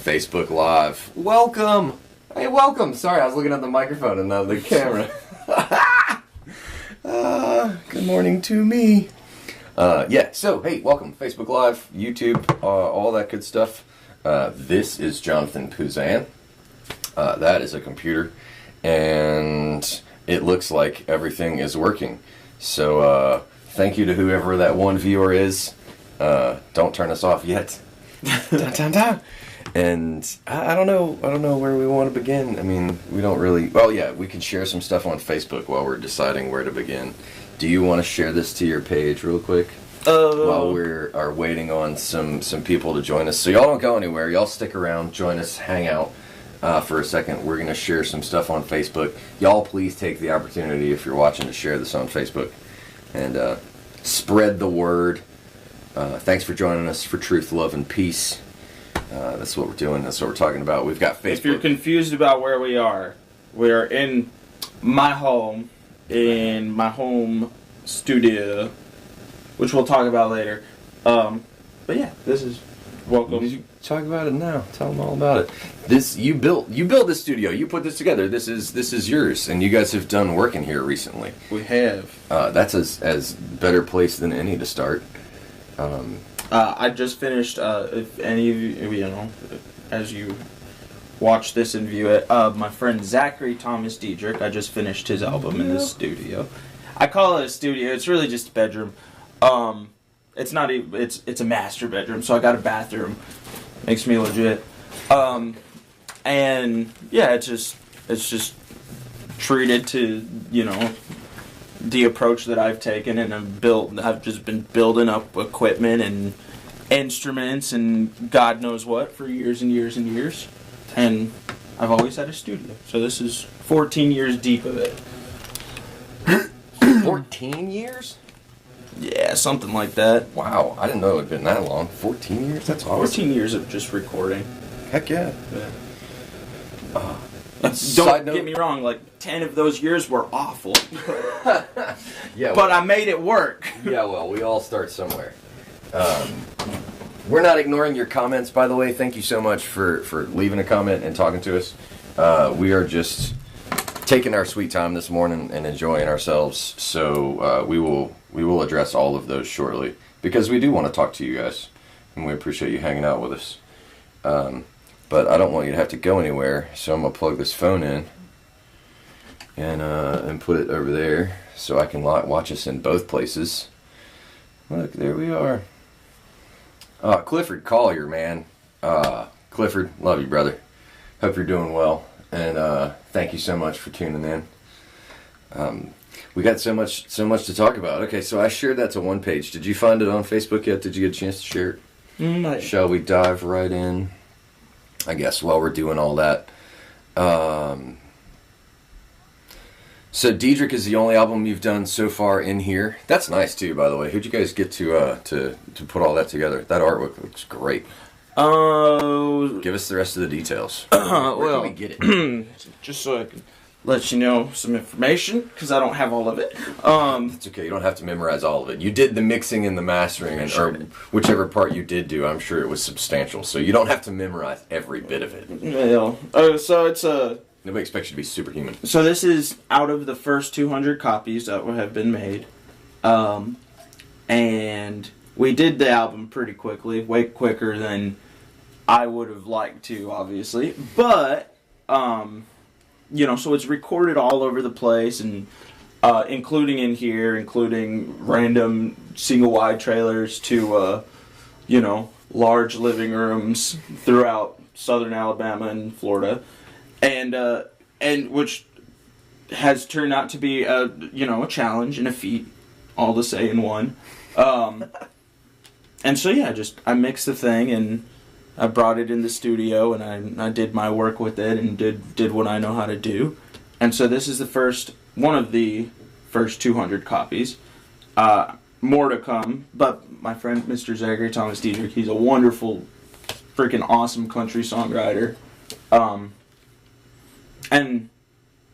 Facebook Live. Welcome. Hey, welcome. Sorry, I was looking at the microphone and not the camera. Good morning to me. So, hey, welcome. Facebook Live, YouTube, all that good stuff. This is Jonathan Puzan. That is a computer. And it looks like everything is working. So, thank you to whoever that one viewer is. Don't turn us off yet. And I don't know where we want to begin. I mean, we don't really. Well, yeah, we can share some stuff on Facebook while we're deciding where to begin. Do you want to share this to your page real quick? While we are waiting on some people to join us. So y'all don't go anywhere. Y'all stick around, join us, hang out for a second. We're going to share some stuff on Facebook. Y'all please take the opportunity, if you're watching, to share this on Facebook. And spread the word. Thanks for joining us for Truth, Love, and Peace. That's what we're doing. That's what we're talking about. We've got Facebook. If you're confused about where we are in my home, in my home studio, which we'll talk about later. But yeah, this is welcome. You talk about it now. Tell them all about it. This you built this studio. You put this together. This is yours, and you guys have done work in here recently. We have. That's as better place than any to start. I just finished. If any of you, as you watch this and view it, my friend Zachary Thomas Diedrich. I just finished his album in the studio. I call it a studio. It's really just a bedroom. It's not even. It's a master bedroom. So I got a bathroom. Makes me legit. And yeah, it's just treated to the approach that I've taken, and I've just been building up equipment and instruments and God knows what for years and years and years. And I've always had a studio. So this is 14 years deep of it. 14 years? Yeah, something like that. Wow, I didn't know it had been that long. 14 years? That's awesome. 14 years of just recording. Heck yeah. Don't get me wrong, like 10 of those years were awful. Yeah, but I made it work. Yeah, well, we all start somewhere. We're not ignoring your comments, by the way. Thank you so much for leaving a comment and talking to us. We are just taking our sweet time this morning and enjoying ourselves. So we will address all of those shortly, because we do want to talk to you guys, and we appreciate you hanging out with us. But I don't want you to have to go anywhere, so I'm gonna plug this phone in and put it over there so I can watch us in both places. Look, there we are. Clifford Collier, man. Clifford, love you, brother. Hope you're doing well, and thank you so much for tuning in. We got so much to talk about. Okay, so I shared that to one page. Did you find it on Facebook yet? Did you get a chance to share it? No. Shall we dive right in? I guess while we're doing all that. So Diedrich is the only album you've done so far in here. That's nice too, by the way. Who'd you guys get to put all that together? That artwork looks great. Give us the rest of the details. Where can we get it? Just so I can let you know some information, because I don't have all of it. It's okay. You don't have to memorize all of it. You did the mixing and the mastering, or whichever part you did do. I'm sure it was substantial, so you don't have to memorize every bit of it. Yeah. So it's a. Nobody expects you to be superhuman. So this is out of the first 200 copies that have been made, and we did the album pretty quickly, way quicker than I would have liked to, obviously. But so it's recorded all over the place, and including in here, including random single wide trailers to large living rooms throughout southern Alabama and Florida. And which has turned out to be a challenge and a feat, all to say in one. And so yeah, I mixed the thing and I brought it in the studio and I did my work with it and did what I know how to do. And so this is one of the first 200 copies. More to come, but my friend Mr. Zachary Thomas Diedrich, he's a wonderful, freaking awesome country songwriter. And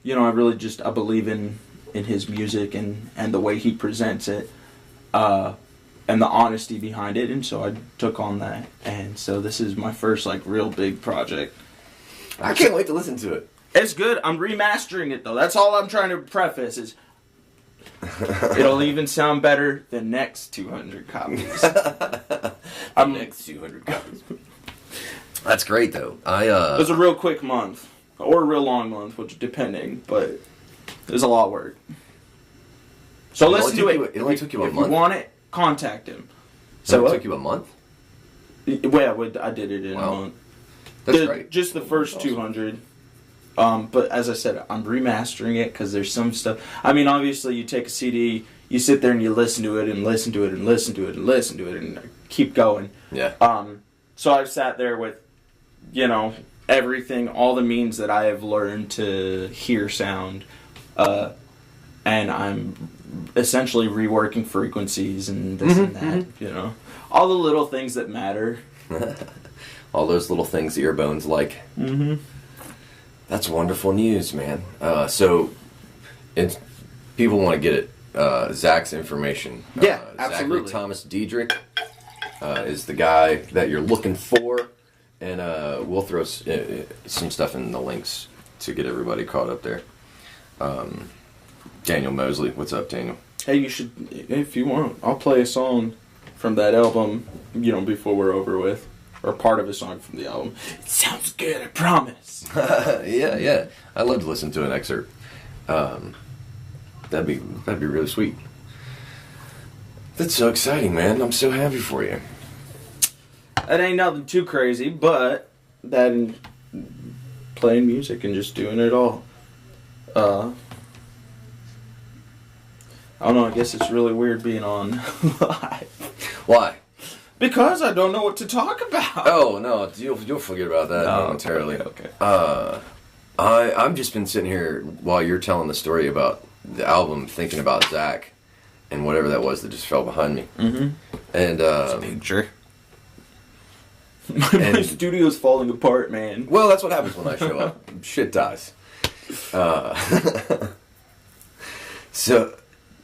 I really I believe in his music and the way he presents it. and the honesty behind it, and so I took on that, and so this is my first like real big project. I can't wait to listen to it. It's good. I'm remastering it though. That's all I'm trying to preface is it'll even sound better the next 200 copies. Next 200 copies. That's great though. It was a real quick month or a real long month, which depending, but there's a lot of work. So listen to it. It only took you a month. If you want it, contact him. So it took you a month? Well, I did it in a month. That's great. Just the first 200. But as I said, I'm remastering it because there's some stuff. I mean, obviously, you take a CD, you sit there and you listen to it and listen to it and listen to it and listen to it and keep going. Yeah. So I've sat there with, everything, all the means that I have learned to hear sound, and I'm essentially reworking frequencies and this and that. All the little things that matter. All those little things that your bones like. Mm-hmm. That's wonderful news, man. So, people want to get it. Zach's information. Yeah, absolutely. Zachary Thomas Diedrich is the guy that you're looking for, and we'll throw some stuff in the links to get everybody caught up there. Daniel Mosley, what's up, Daniel? Hey, you should, if you want, I'll play a song from that album, before we're over with. Or part of a song from the album. It sounds good, I promise. Yeah. I'd love to listen to an excerpt. That'd be really sweet. That's so exciting, man. I'm so happy for you. That ain't nothing too crazy, but that and playing music and just doing it all. I don't know, I guess it's really weird being on live. Why? Because I don't know what to talk about. Oh, no, you'll forget about that momentarily. Okay. I've just been sitting here while you're telling the story about the album, thinking about Zach and whatever that was that just fell behind me. Mm-hmm. And it's a picture. My studio's falling apart, man. Well, that's what happens when I show up. Shit dies. So,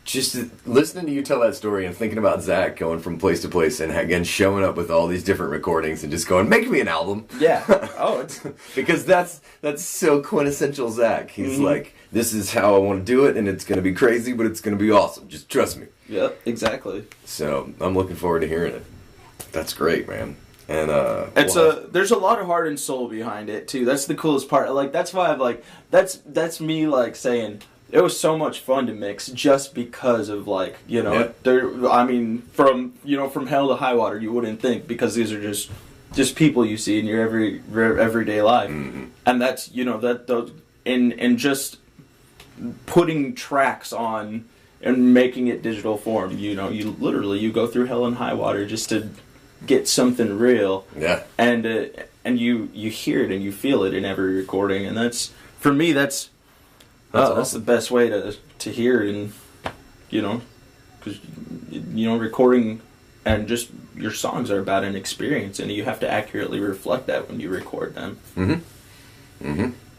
just listening to you tell that story and thinking about Zach going from place to place and again showing up with all these different recordings and just going, make me an album. Yeah. Oh, it's because that's so quintessential Zach. He's like, this is how I want to do it, and it's going to be crazy, but it's going to be awesome. Just trust me. Yep, exactly. So I'm looking forward to hearing it. That's great, man. And there's a lot of heart and soul behind it too. That's the coolest part. Like that's why I've like that's me like saying. It was so much fun to mix just because of from hell to high water you wouldn't think, because these are just people you see in your everyday life, and that's and just putting tracks on and making it digital form. You literally go through hell and high water just to get something real. Yeah, and you hear it and you feel it in every recording, and that's for me that's the best way to hear it, and because recording and just your songs are about an experience, and you have to accurately reflect that when you record them.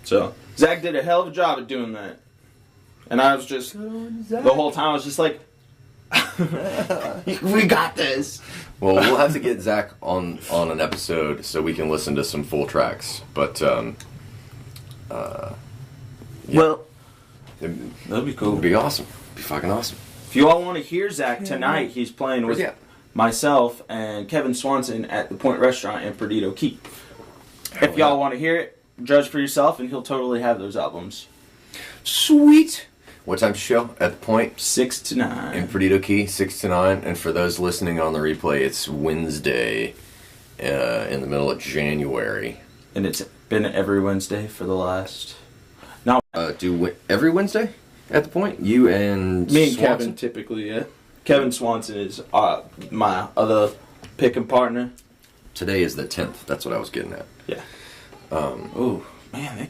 So Zach did a hell of a job at doing that, and I was just the whole time I was just like, we got this. Well, we'll have to get Zach on an episode so we can listen to some full tracks, but yeah. Well, that'd be cool. It'd be awesome. It'd be fucking awesome. If you all want to hear Zach tonight, he's playing with myself and Kevin Swanson at the Point Restaurant in Perdido Key. If y'all want to hear it, judge for yourself, and he'll totally have those albums. Sweet. What time's the show? At the Point? 6 to 9. In Perdido Key, 6 to 9. And for those listening on the replay, it's Wednesday in the middle of January. And it's been every Wednesday for the last... every Wednesday at the Point? You and me and Swanson? Kevin typically, yeah. Kevin Swanson is my other picking partner. Today is the 10th. That's what I was getting at. Yeah. Oh man, that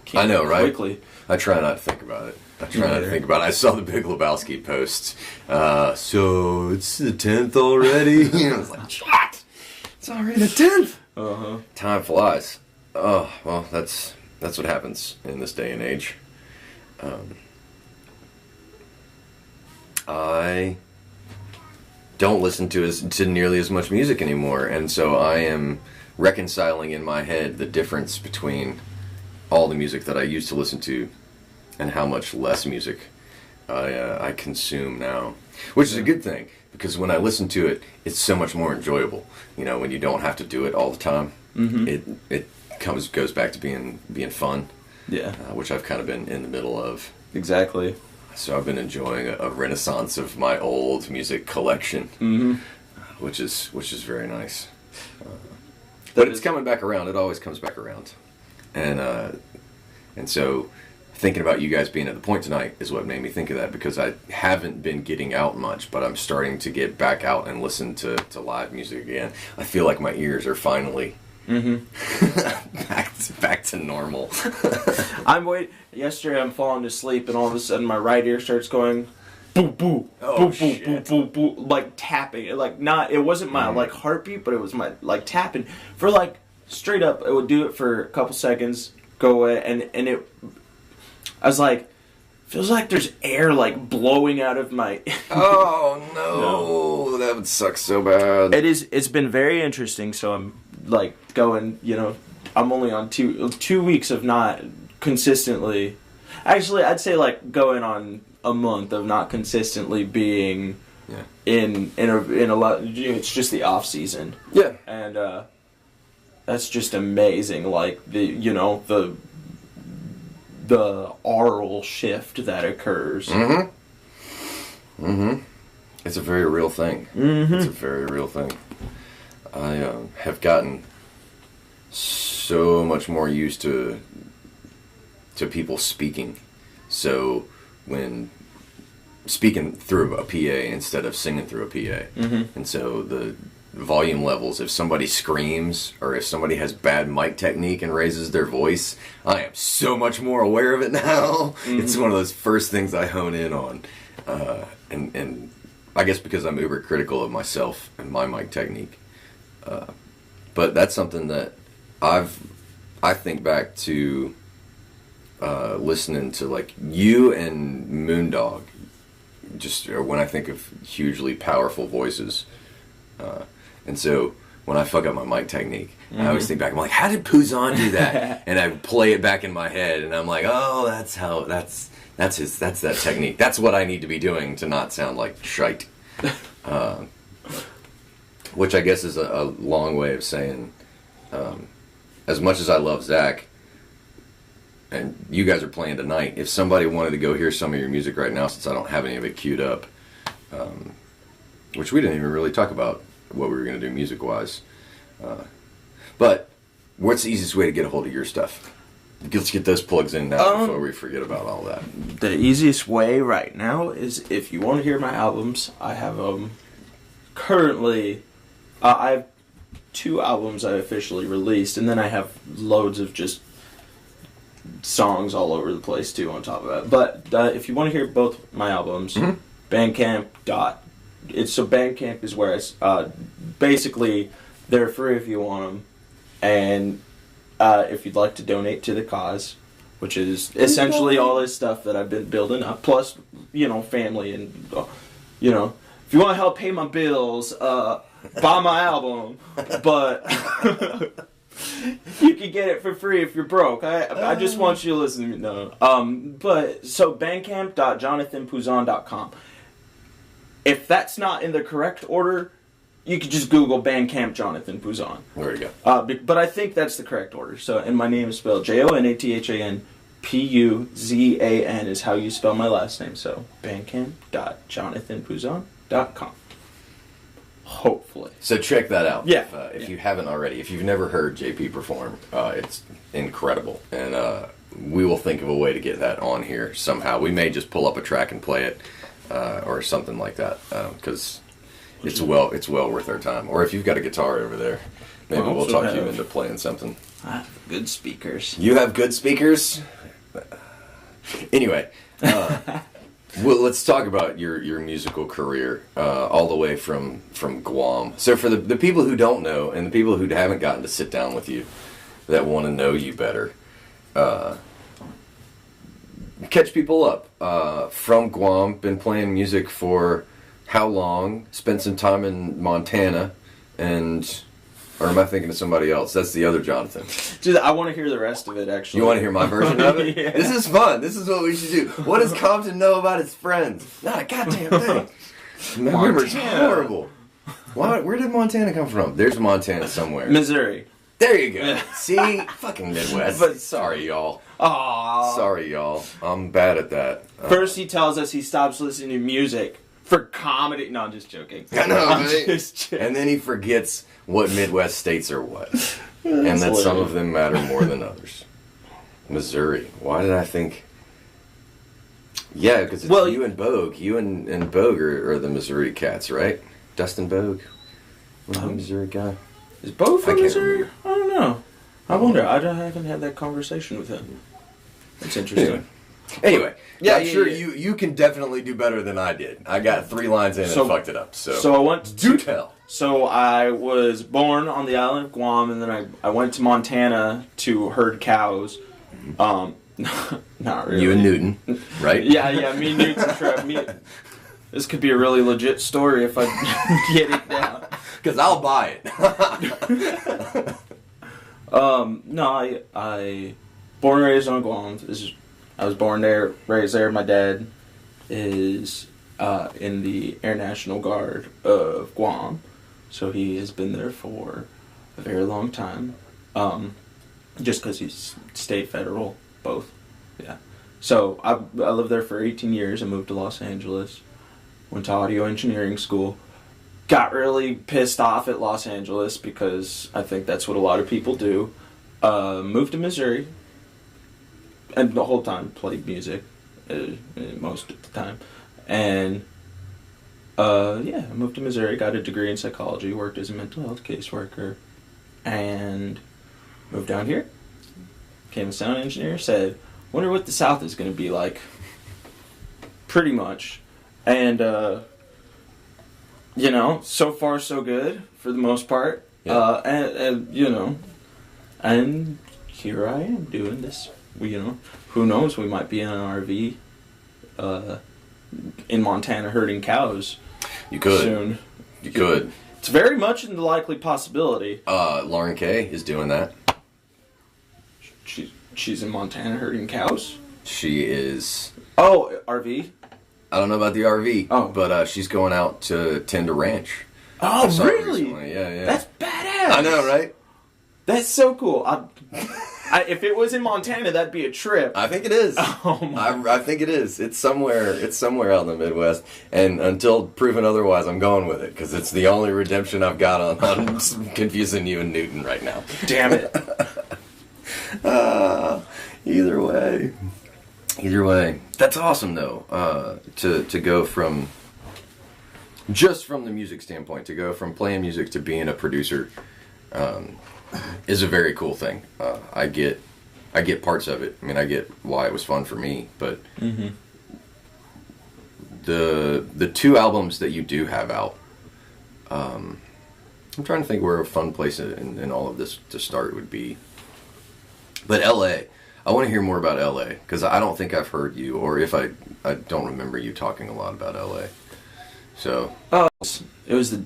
came I know, right? Quickly. I try not to think about it. I saw the Big Lebowski post. So it's the 10th already. I was like, shit! It's already the 10th. Time flies. Oh well, that's what happens in this day and age. I don't listen to nearly as much music anymore, and so I am reconciling in my head the difference between all the music that I used to listen to and how much less music I consume now, which is a good thing, because when I listen to it, it's so much more enjoyable. You know, when you don't have to do it all the time, it goes back to being fun. Yeah, which I've kind of been in the middle of. Exactly. So I've been enjoying a renaissance of my old music collection, which is very nice. But it's coming back around. It always comes back around, and so thinking about you guys being at the point tonight is what made me think of that, because I haven't been getting out much, but I'm starting to get back out and listen to live music again. I feel like my ears are finally back to normal. Yesterday I'm falling asleep and all of a sudden my right ear starts going boo boo boo boo boo boo, like tapping. Like it wasn't my like heartbeat, but it was my like tapping for like straight up. It would do it for a couple seconds, go away, and it. I was like, feels like there's air like blowing out of my. Oh no, that would suck so bad. It's been very interesting. So I'm like going, I'm only on 2 weeks of not consistently. Actually, I'd say like going on a month of not consistently being in a lot. It's just the off season. Yeah, and that's just amazing. Like the aural shift that occurs. It's a very real thing. It's a very real thing. I have gotten so much more used to people speaking. So when speaking through a PA instead of singing through a PA, and so the volume levels, if somebody screams or if somebody has bad mic technique and raises their voice, I am so much more aware of it now. It's one of those first things I hone in on, and I guess because I'm uber critical of myself and my mic technique, but that's something that I think back to listening to like you and Moondog, just when I think of hugely powerful voices. And so when I fuck up my mic technique, I always think back, I'm like, how did Puzan do that? And I play it back in my head, and I'm like, oh, that's that technique. That's what I need to be doing to not sound like shite. Which I guess is a long way of saying, as much as I love Zach, and you guys are playing tonight, if somebody wanted to go hear some of your music right now, since I don't have any of it queued up, which we didn't even really talk about what we were going to do music-wise. But what's the easiest way to get a hold of your stuff? Let's get those plugs in now before we forget about all that. The easiest way right now is if you want to hear my albums, I have currently, I have 2 albums I officially released, and then I have loads of just songs all over the place too on top of that. But if you want to hear both my albums, Bandcamp. Bandcamp is where basically they're free if you want them, and if you'd like to donate to the cause, which is essentially all this stuff that I've been building up, plus family and if you want to help pay my bills, buy my album, but you can get it for free if you're broke. I just want you to listen to me. No. But so bandcamp.jonathanpuzan.com. If that's not in the correct order, you could just Google Bandcamp Jonathan Puzan. There you go. But I think that's the correct order. So, and my name is spelled JONATHANPUZAN is how you spell my last name. So, bandcamp.jonathanpuzan.com. Hopefully. So check that out. Yeah. If you haven't already, if you've never heard JP perform, it's incredible, and we will think of a way to get that on here somehow. We may just pull up a track and play it. Or something like that, because it's well worth our time. Or if you've got a guitar over there, maybe we'll talk you into playing something. I have good speakers. You have good speakers? Anyway, well, let's talk about your musical career, all the way from Guam. So for the people who don't know, and the people who haven't gotten to sit down with you, that want to know you better, catch people up. From Guam, been playing music for how long, spent some time in Montana, and... Or am I thinking of somebody else? That's the other Jonathan. Dude, I want to hear the rest of it, actually. You want to hear my version of it? Yeah. This is fun. This is what we should do. What does Compton know about his friends? Not a goddamn thing. My memory's horrible. Where did Montana come from? There's Montana somewhere. Missouri. There you go. See? Fucking Midwest. But sorry, y'all. Aww. Sorry, y'all. I'm bad at that. First he tells us he stops listening to music for comedy. No, I'm just joking. I know, I'm right? just joking. And then he forgets what Midwest states are what. And that hilarious. some of them matter more than others. Missouri. Why did I think... Yeah, because it's you and Bogue. You and Bogue are the Missouri cats, right? Dustin Bogue. The Missouri guy. Is Bo from Missouri? Remember. I don't know. I wonder. I haven't had that conversation with him. That's interesting. Anyway, Yeah, I'm yeah, sure yeah. you can definitely do better than I did. I got 3 lines in and fucked it up. So I went to... Do tell. So I was born on the island of Guam, and then I went to Montana to herd cows. Not really. You and Newton, right? Yeah, me and Newton Trev. This could be a really legit story if I get it down. Because I'll buy it. No, I born and raised on Guam. I was born there, raised there. My dad is in the Air National Guard of Guam, so he has been there for a very long time. Just because he's state, federal, both. Yeah. So I lived there for 18 years. I moved to Los Angeles, went to audio engineering school. Got really pissed off at Los Angeles because I think that's what a lot of people do. Moved to Missouri, and the whole time played music, most of the time. And I moved to Missouri, got a degree in psychology, worked as a mental health caseworker, and moved down here. Became a sound engineer. Said, wonder what the South is going to be like. Pretty much. And so far so good for the most part. Yeah. And here I am doing this. Who knows? We might be in an RV in Montana herding cows. You could. Soon. You could. It's very much in the likely possibility. Lauren Kay is doing that. She's in Montana herding cows. She is. Oh, RV. I don't know about the RV. Oh. But she's going out to tend a ranch. Oh, I saw her really? recently. Yeah. That's badass. I know, right? That's so cool. If it was in Montana, that'd be a trip. I think it is. Oh my! I think it is. It's somewhere out in the Midwest, and until proven otherwise, I'm going with it because it's the only redemption I've got on confusing you and Newton right now. Damn it! Either way, that's awesome though. To go from just from the music standpoint, to go from playing music to being a producer. Is a very cool thing. I get parts of it. I mean, I get why it was fun for me, but the 2 albums that you do have out, I'm trying to think where a fun place in all of this to start would be. But LA, I want to hear more about LA because I don't think I've heard you, or if I don't remember you talking a lot about LA. So it was a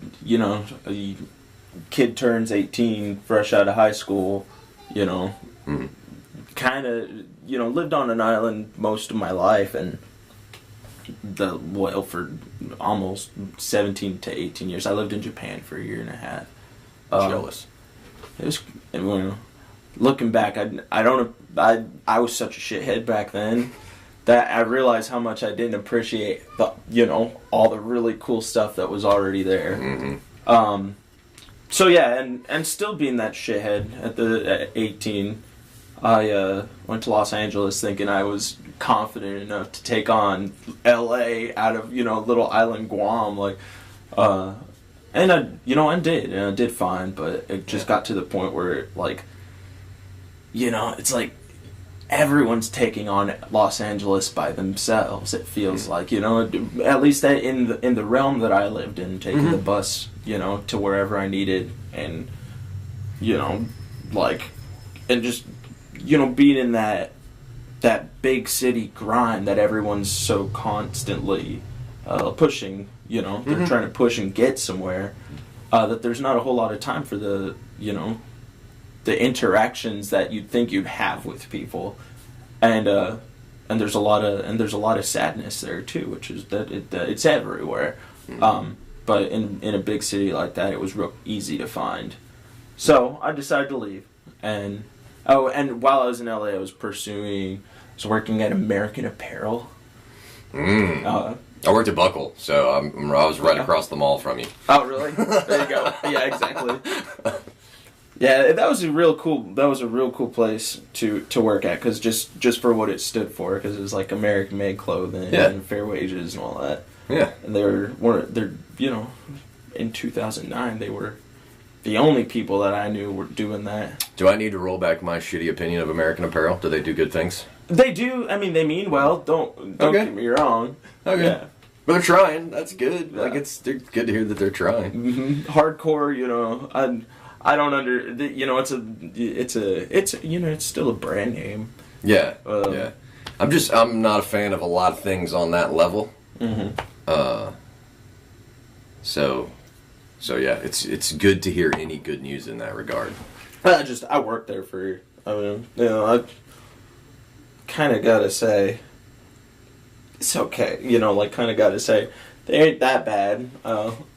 kid turns 18, fresh out of high school, kind of, lived on an island most of my life, and for almost 17 to 18 years. I lived in Japan for a year and a half. Jealous. It was, looking back, I was such a shithead back then that I realized how much I didn't appreciate all the really cool stuff that was already there. Mm-hmm. So yeah, and still being that shithead at 18, I went to Los Angeles thinking I was confident enough to take on LA out of little island Guam, and I did fine, but it just got to the point where it's like everyone's taking on Los Angeles by themselves. It feels like at least in the realm that I lived in, taking the bus to wherever I needed, and and just being in that big city grind that everyone's so constantly pushing they're trying to push and get somewhere, that there's not a whole lot of time for the interactions that you'd think you'd have with people, and there's a lot of sadness there too, which is that it's everywhere. But in a big city like that, it was real easy to find. So I decided to leave, and while I was in LA, I was working at American Apparel. I worked at Buckle, so I was right across the mall from you. Oh, really? There you go. Yeah, exactly. Yeah, that was a real cool place to work at, because just for what it stood for, because it was like American made clothing and fair wages and all that. Yeah, and they're in 2009 they were the only people that I knew were doing that. Do I need to roll back my shitty opinion of American Apparel? Do they do good things? They do. I mean, they mean well. Don't get me wrong. Okay. Yeah. But they're trying. That's good. Yeah. Like it's good to hear that they're trying. Mm-hmm. Hardcore, I don't it's still a brand name. Yeah. Yeah. I'm not a fan of a lot of things on that level. Mm-hmm. So yeah, it's good to hear any good news in that regard. I worked there for, I kind of gotta say, it's okay. Kind of gotta say, they ain't that bad.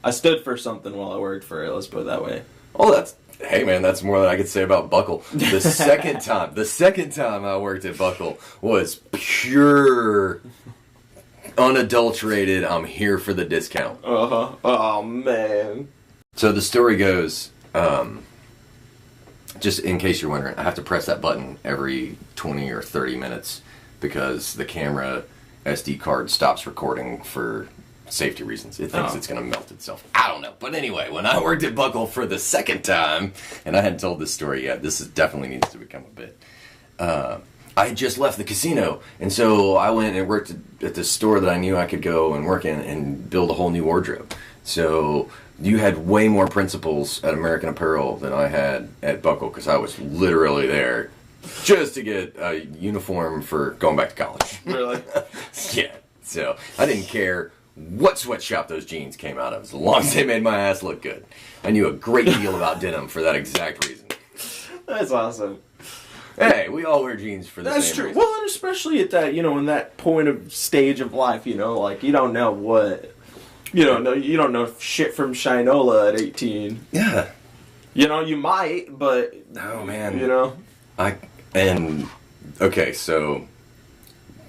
I stood for something while I worked for it, let's put it that way. Oh, hey man, that's more than I could say about Buckle. The second time I worked at Buckle was pure, unadulterated, I'm here for the discount. Oh man. So the story goes, just in case you're wondering, I have to press that button every 20 or 30 minutes because the camera SD card stops recording for safety reasons. It thinks it's going to melt itself. I don't know. But anyway, when I worked at Buckle for the second time, and I hadn't told this story yet, definitely needs to become a bit. I had just left the casino, and so I went and worked at the store that I knew I could go and work in and build a whole new wardrobe. So you had way more principals at American Apparel than I had at Buckle, because I was literally there just to get a uniform for going back to college. Really? Yeah. So I didn't care what sweatshop those jeans came out of, as long as they made my ass look good. I knew a great deal about denim for that exact reason. That's awesome. Hey, we all wear jeans for the same reason. Well, and especially at that, in that point of stage of life, you don't know what, you don't know shit from Shinola at 18. Yeah. You might, but. Oh, man. Okay, so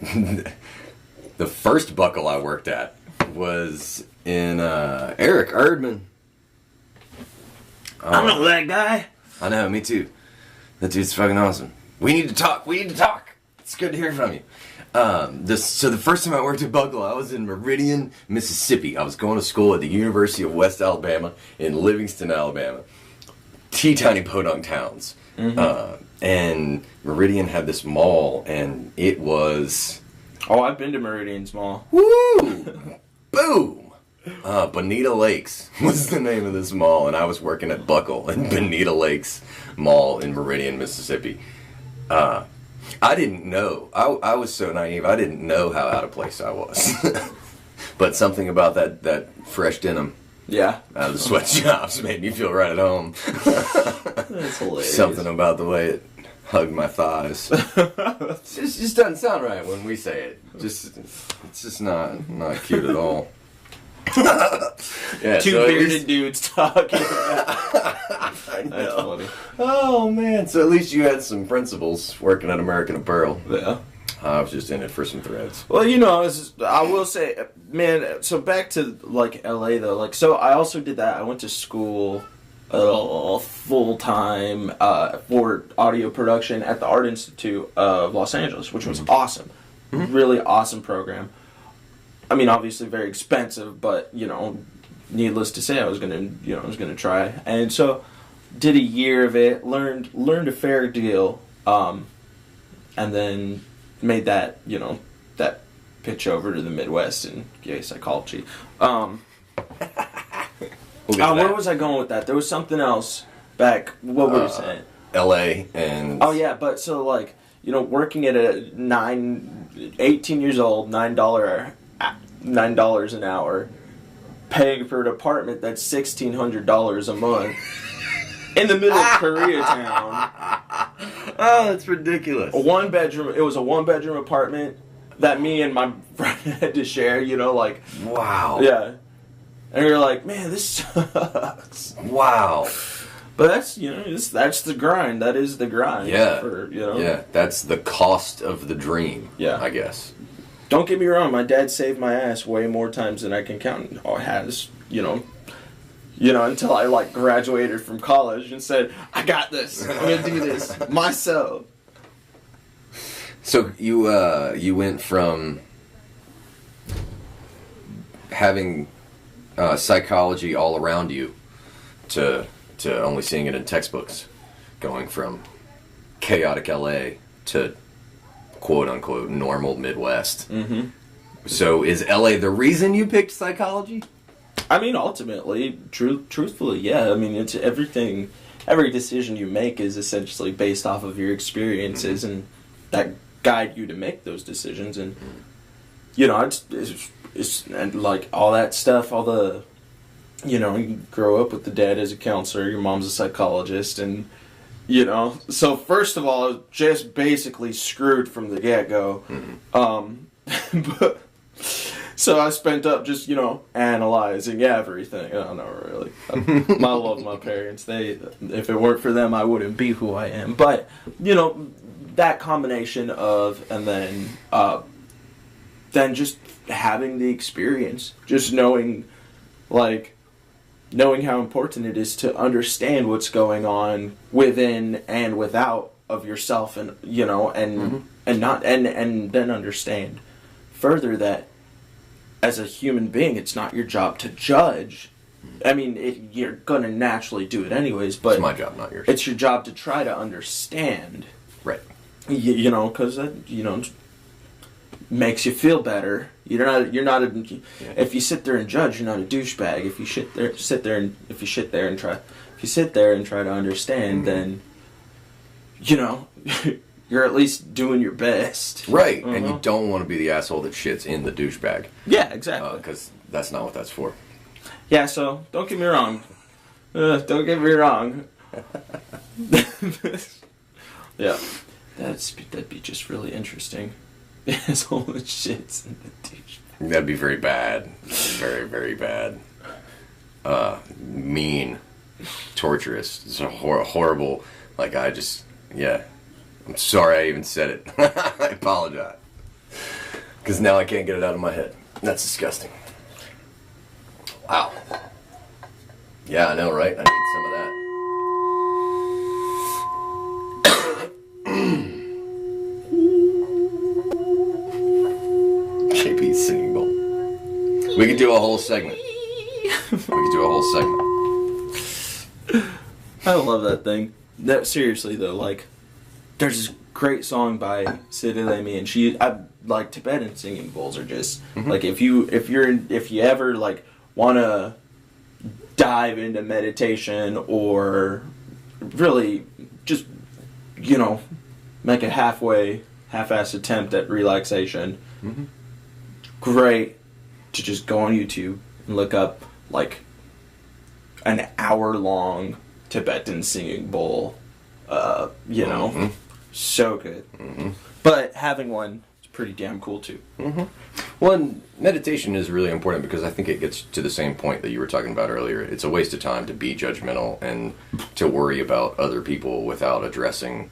the first Buckle I worked at was in Eric Erdman. I know that guy. I know, me too. That dude's fucking awesome. We need to talk. It's good to hear from you. So the first time I worked at Buckle, I was in Meridian, Mississippi. I was going to school at the University of West Alabama in Livingston, Alabama. Teeny-tiny podunk towns. Mm-hmm. And Meridian had this mall, and it was... Oh, I've been to Meridian's mall. Woo! Boom! Bonita Lakes was the name of this mall, and I was working at Buckle in Bonita Lakes Mall in Meridian, Mississippi. I didn't know. I was so naive. I didn't know how out of place I was. But something about that fresh denim out of the sweatshops made me feel right at home. That's hilarious. Something about the way it hugged my thighs. It just doesn't sound right when we say it. It's just not cute at all. Two bearded dudes talking. I know. That's funny. Oh man! So at least you had some principals working at American Apparel. Yeah. I was just in it for some threads. Well, I will say, man. So back to LA though. So I also did that. I went to school full time for audio production at the Art Institute of Los Angeles, which was awesome. Mm-hmm. Really awesome program. I mean, obviously very expensive, but needless to say, I was gonna try, and so did a year of it, learned a fair deal, and then made that that pitch over to the Midwest in gay psychology. Where was I going with that? There was something else back. What were you saying? L.A. and yeah, but so working at 18 years old, $9 an hour, paying for an apartment that's $1,600 a month in the middle of Koreatown. Oh, that's ridiculous. It was a one-bedroom apartment that me and my friend had to share, like... Wow. Yeah. And we were like, man, this sucks. Wow. But that's, that's the grind. That is the grind. Yeah. Yeah, that's the cost of the dream, I guess. Don't get me wrong, my dad saved my ass way more times than I can count. Or has, until I, graduated from college and said, I got this. I'm going to do this myself. So you went from having psychology all around you to only seeing it in textbooks, going from chaotic LA to quote-unquote normal Midwest. Mm-hmm. So is LA the reason you picked psychology? I mean, ultimately, truthfully, yeah. I mean, it's everything. Every decision you make is essentially based off of your experiences, and that guide you to make those decisions. And it's and like all that stuff, all the, you grow up with the dad as a counselor, your mom's a psychologist, and so first of all, I was just basically screwed from the get-go. Mm-hmm. But so I spent up just, analyzing everything. I don't know, really. I love my parents. If it weren't for them, I wouldn't be who I am. But, that combination of, and then just having the experience, just knowing how important it is to understand what's going on within and without of yourself, and and then understand further that as a human being, it's not your job to judge. I mean, you're gonna naturally do it anyways, but it's my job, not yours. It's your job to try to understand, right? Because that makes you feel better. You're not if you sit there and judge, you're not a douchebag. If you sit there and try to understand, then you're at least doing your best. Right, and you don't want to be the asshole that shits in the douchebag. Yeah, exactly. Because that's not what that's for. Yeah, so don't get me wrong. Yeah, that'd be just really interesting. Asshole that shits in the douchebag. That'd be very bad. Very, very bad. Mean. Torturous. It's a horrible... I'm sorry I even said it. I apologize. Because now I can't get it out of my head. That's disgusting. Wow. Yeah, I know, right? I need some of that. JP's singing bowl. We could do a whole segment. I love that thing. Seriously though, there's this great song by TLP, and Tibetan singing bowls are just if you ever want to dive into meditation or really just make a half-assed attempt at relaxation. Mm-hmm. Great to just go on YouTube and look up an hour-long Tibetan singing bowl. So good. Mm-hmm. But having one is pretty damn cool too. Mm-hmm. Well, and meditation is really important because I think it gets to the same point that you were talking about earlier. It's a waste of time to be judgmental and to worry about other people without addressing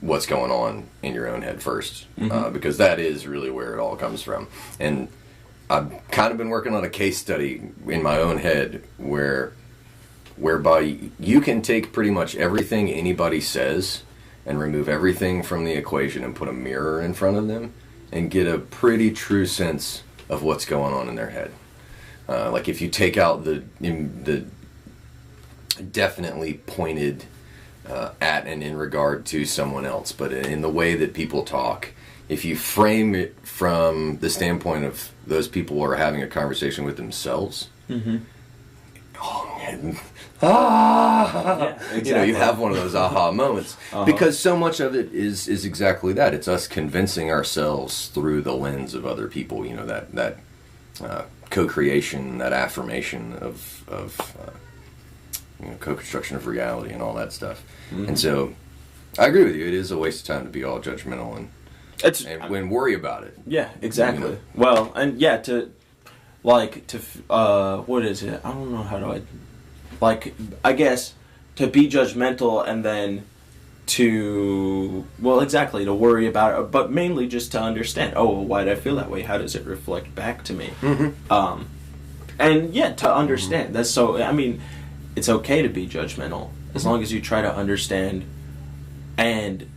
what's going on in your own head first. Mm-hmm. Because that is really where it all comes from. And I've kind of been working on a case study in my own head whereby you can take pretty much everything anybody says and remove everything from the equation and put a mirror in front of them and get a pretty true sense of what's going on in their head. If you take out the definitely pointed at and in regard to someone else, but in the way that people talk, if you frame it from the standpoint of those people are having a conversation with themselves, mm-hmm. Yeah, exactly. You have one of those aha moments because so much of it is exactly that. It's us convincing ourselves through the lens of other people. That co-creation, that affirmation of co-construction of reality and all that stuff. And so I agree with you. It is a waste of time to be all judgmental and when worry about it. Yeah, exactly. You know? Well, and yeah, what is it? I don't know how do I guess to be judgmental and then to worry about it, but mainly just to understand, why did I feel that way? How does it reflect back to me? And yeah, to understand. That's so, I mean, it's okay to be judgmental as long as you try to understand and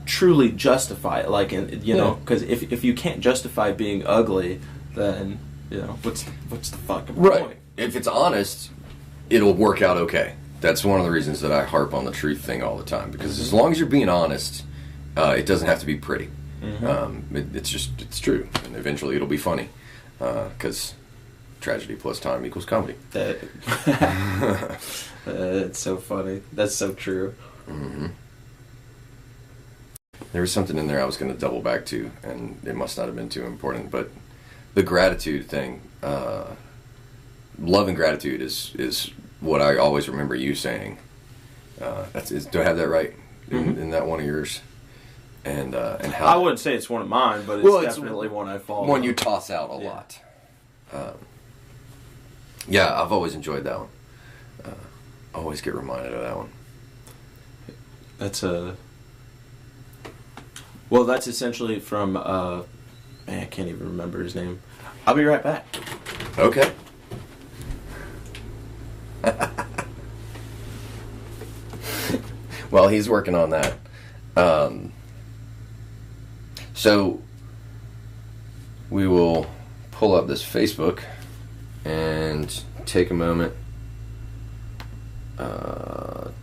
truly justify it. Like, know, because if you can't justify being ugly, then, what's the fucking point? If it's honest, it'll work out okay. That's one of the reasons that I harp on the truth thing all the time, because as long as you're being honest, it doesn't have to be pretty. It's true, and eventually it'll be funny, because tragedy plus time equals comedy. It's so funny. That's so true. There was something in there I was going to double back to, and it must not have been too important, but the gratitude thing, love and gratitude is what I always remember you saying. Do I have that right? In that one of yours? And how I wouldn't say it's one of mine, but it's definitely one I follow. One you toss out a lot. Yeah, I've always enjoyed that one. Always get reminded of that one. That's essentially from man, I can't even remember his name. I'll be right back. Okay. Well, he's working on that. So we will pull up this Facebook and take a moment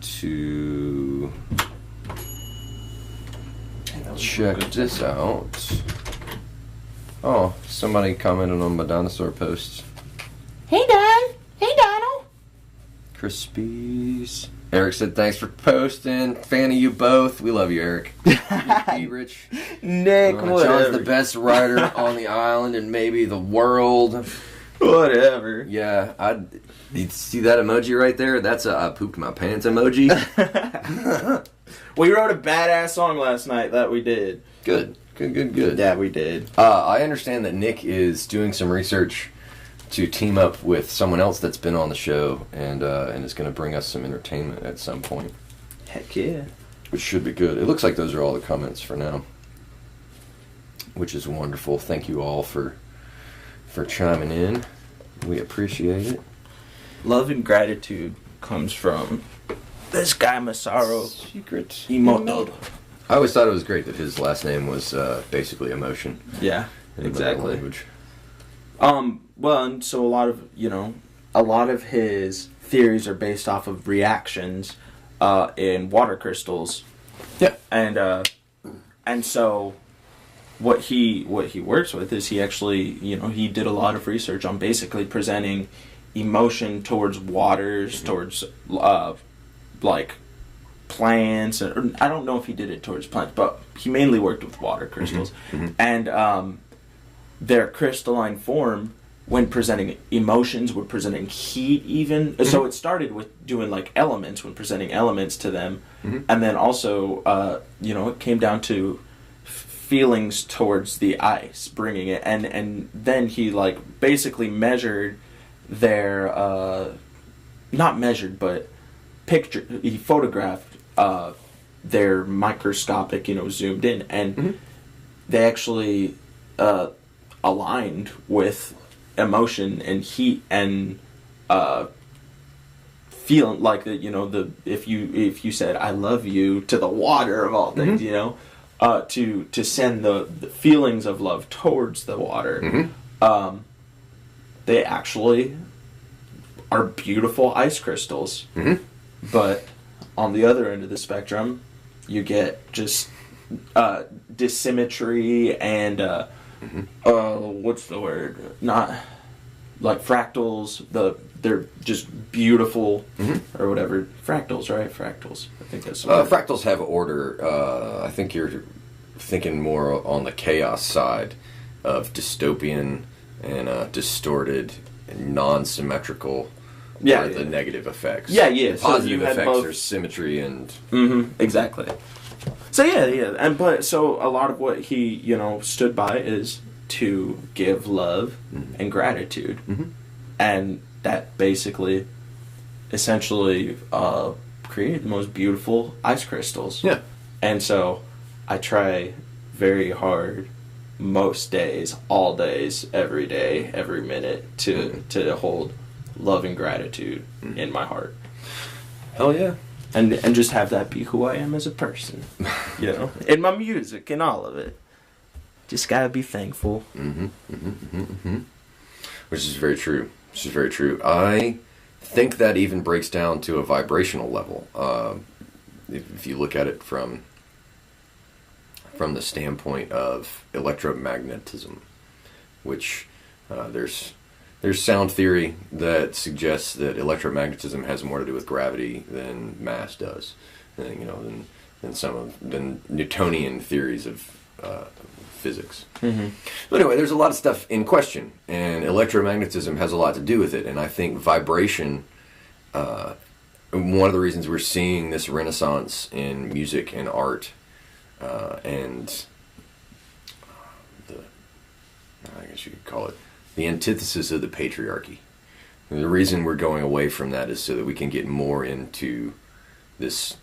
to check this out. Oh, somebody commented on my dinosaur post. Hey, Dad. Hey, Donald. Crispies. Eric said, thanks for posting. Fan of you both. We love you, Eric. Be rich. Nick, whatever. John's the best writer on the island and maybe the world. Whatever. Yeah, you see that emoji right there? That's a I pooped my pants emoji. We wrote a badass song last night that we did. Good. Yeah, we did. I understand that Nick is doing some research to team up with someone else that's been on the show and is going to bring us some entertainment at some point. Heck yeah. Which should be good. It looks like those are all the comments for now, which is wonderful. Thank you all for chiming in. We appreciate it. Love and gratitude comes from this guy Masaru Secret Emoto. I always thought it was great that his last name was basically emotion. Yeah, exactly. Language. Well, and so a lot of his theories are based off of reactions in water crystals. Yeah. And so what he works with is he actually, he did a lot of research on basically presenting emotion towards waters, towards like plants, or I don't know if he did it towards plants, but he mainly worked with water crystals. And their crystalline form, when presenting emotions, when presenting heat even, so it started with doing like elements, when presenting elements to them, and then also it came down to feelings towards the ice, bringing it, and then he like basically measured their not measured but he photographed their microscopic, zoomed in, and they actually aligned with emotion and heat and feeling like that, if you said I love you to the water of all things, to send the feelings of love towards the water, they actually are beautiful ice crystals. But on the other end of the spectrum, you get just dissymmetry and what's the word? Not like fractals. They're just beautiful or whatever. Fractals, right? Fractals. I think that's fractals have order. I think you're thinking more on the chaos side of dystopian and distorted and non-symmetrical Yeah, are the negative effects. Yeah. The positive effects are symmetry and... Exactly. So so a lot of what he, stood by is to give love and gratitude. And that basically, essentially, created the most beautiful ice crystals. Yeah. And so I try very hard most days, all days, every day, every minute to hold love and gratitude in my heart. Hell yeah. And just have that be who I am as a person. In my music and all of it. Just gotta be thankful. Which is very true. I think that even breaks down to a vibrational level. If you look at it from the standpoint of electromagnetism, which there's sound theory that suggests that electromagnetism has more to do with gravity than mass does, than Newtonian theories of physics. But anyway, there's a lot of stuff in question, and electromagnetism has a lot to do with it. And I think vibration. One of the reasons we're seeing this renaissance in music and art, and I guess you could call it the antithesis of the patriarchy. And the reason we're going away from that is so that we can get more into this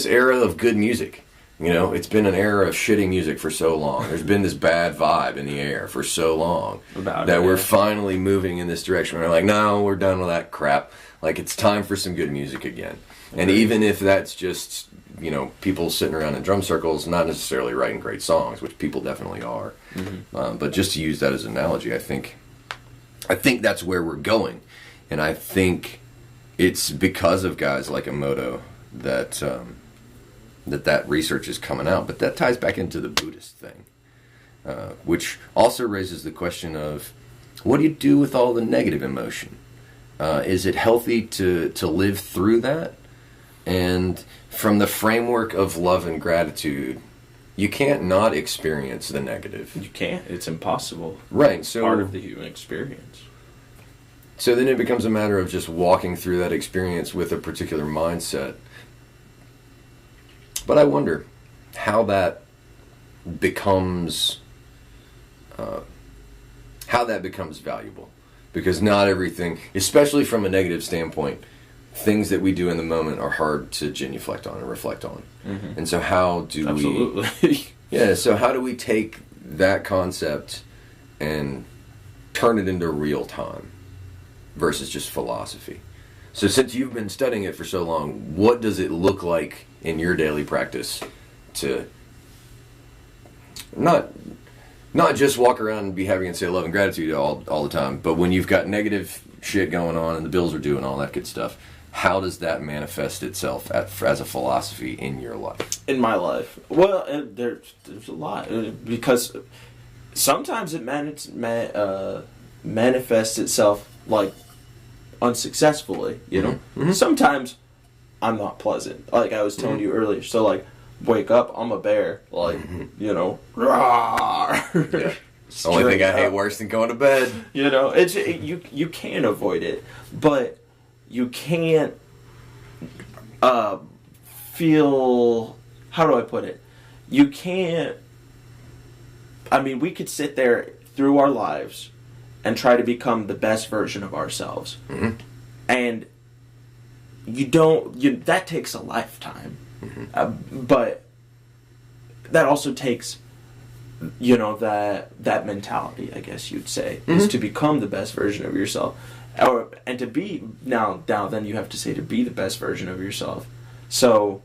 era of good music. It's been an era of shitty music for so long. There's been this bad vibe in the air for so long we're finally moving in this direction. We're like, no, we're done with that crap. Like, it's time for some good music again. And even if that's just, people sitting around in drum circles, not necessarily writing great songs, which people definitely are. But just to use that as an analogy, I think that's where we're going. And I think it's because of guys like Emoto that that research is coming out. But that ties back into the Buddhist thing, which also raises the question of, what do you do with all the negative emotion? Is it healthy to live through that? And from the framework of love and gratitude, you can't not experience the negative. You can't. It's impossible. Right. So part of the human experience. So then it becomes a matter of just walking through that experience with a particular mindset. But I wonder how that becomes valuable. Because not everything, especially from a negative standpoint, things that we do in the moment are hard to genuflect on and reflect on. And so how do Absolutely. so how do we take that concept and turn it into real time versus just philosophy? So since you've been studying it for so long, what does it look like in your daily practice to not just walk around and be happy and say love and gratitude all the time, but when you've got negative shit going on and the bills are due and all that good stuff, how does that manifest itself as a philosophy in your life? In my life? Well, there's a lot. Because sometimes it manifests itself, like, unsuccessfully, Sometimes I'm not pleasant. Like I was telling you earlier. So, like, wake up, I'm a bear. Like, rawr. Yeah. Only thing I hate worse than going to bed. It's you can't avoid it, but you can't feel. How do I put it? You can't. I mean, we could sit there through our lives and try to become the best version of ourselves, and you don't. That takes a lifetime, but that also takes. That mentality, I guess you'd say, is to become the best version of yourself, and to be now then you have to say to be the best version of yourself. So,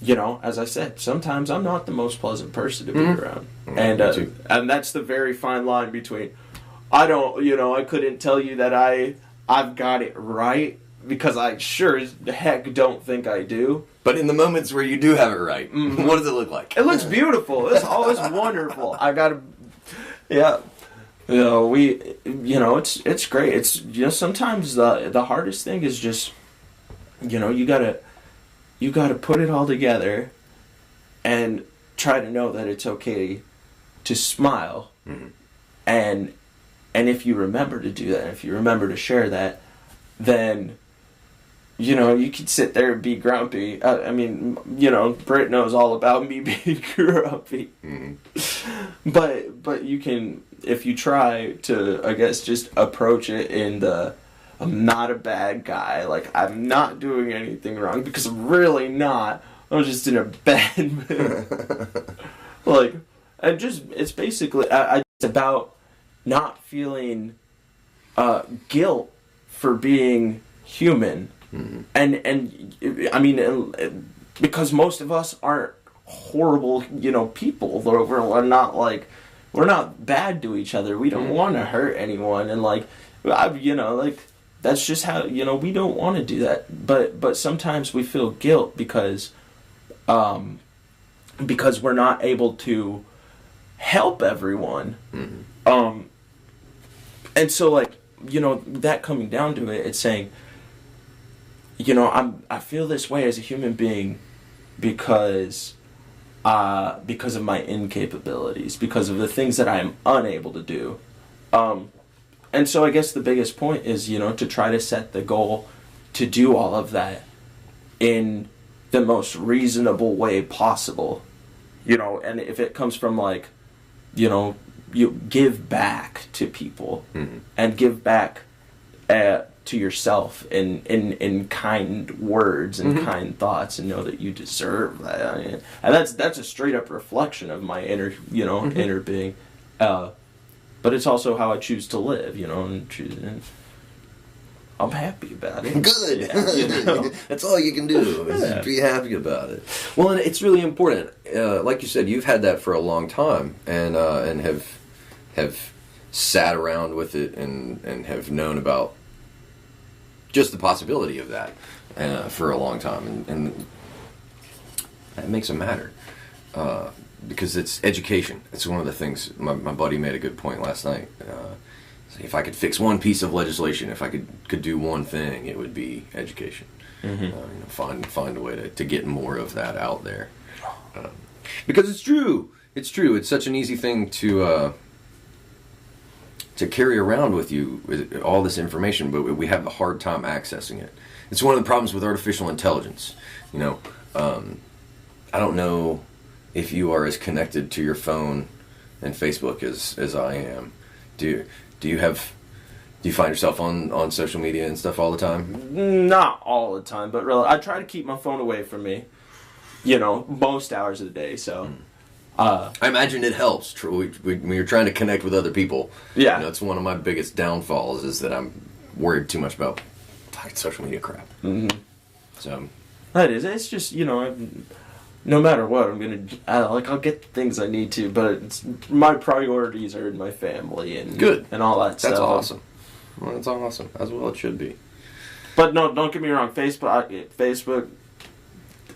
as I said, sometimes I'm not the most pleasant person to be around, and that's the very fine line between I couldn't tell you that I've got it right because I sure as heck don't think I do. But in the moments where you do have it right, what does it look like? It looks beautiful. It's always wonderful. I gotta, yeah. It's great. It's sometimes the hardest thing is just, you gotta put it all together, and try to know that it's okay to smile. Mm-hmm. And if you remember to do that, if you remember to share that, then, you know, you could sit there and be grumpy. I mean, you know, Britt knows all about me being grumpy. Mm-hmm. But you can, if you try to, I guess, just approach it in the, I'm not a bad guy, like, I'm not doing anything wrong, because I'm really not. I'm just in a bad mood. Like, and just, it's basically, it's about not feeling guilt for being human. Mm-hmm. And I mean, because most of us aren't horrible, you know, people. We're not like, we're not bad to each other. We don't want to hurt anyone. And like, you know, like, that's just how, you know, we don't want to do that. But sometimes we feel guilt because we're not able to help everyone. Mm-hmm. And so, like, you know, that coming down to it, it's saying, you know, I feel this way as a human being because of my incapabilities, because of the things that I am unable to do. And so I guess the biggest point is, you know, to try to set the goal to do all of that in the most reasonable way possible. You know, and if it comes from, like, you know, you give back to people, mm-hmm. and give back to yourself in kind words and mm-hmm. kind thoughts, and know that you deserve that. I mean, and that's a straight up reflection of my inner, you know, mm-hmm. inner being. But it's also how I choose to live, you know, and I'm happy about it. Good. Yeah, you know? That's all you can do is be happy about it. Well, and it's really important. Like you said, you've had that for a long time, and have sat around with it and have known about just the possibility of that for a long time, and that makes it matter. Because it's education. It's one of the things, my buddy made a good point last night. If I could fix one piece of legislation, if I could do one thing, it would be education. Mm-hmm. You know, find a way to get more of that out there. Because it's true. It's true. It's such an easy thing to carry around with you, with all this information, but we have a hard time accessing it. It's one of the problems with artificial intelligence. You know, I don't know if you are as connected to your phone and Facebook as I am. Do you find yourself on social media and stuff all the time? Not all the time, but really, I try to keep my phone away from me, you know, most hours of the day, so. I imagine it helps when you're trying to connect with other people. Yeah. You know, it's one of my biggest downfalls is that I'm worried too much about fucking social media crap. Mm-hmm. So. That is, it's just, you know, no matter what, I'll get the things I need to, but my priorities are in my family and good and all that stuff. That's awesome. Well, that's awesome. As well it should be. But no, don't get me wrong. Facebook.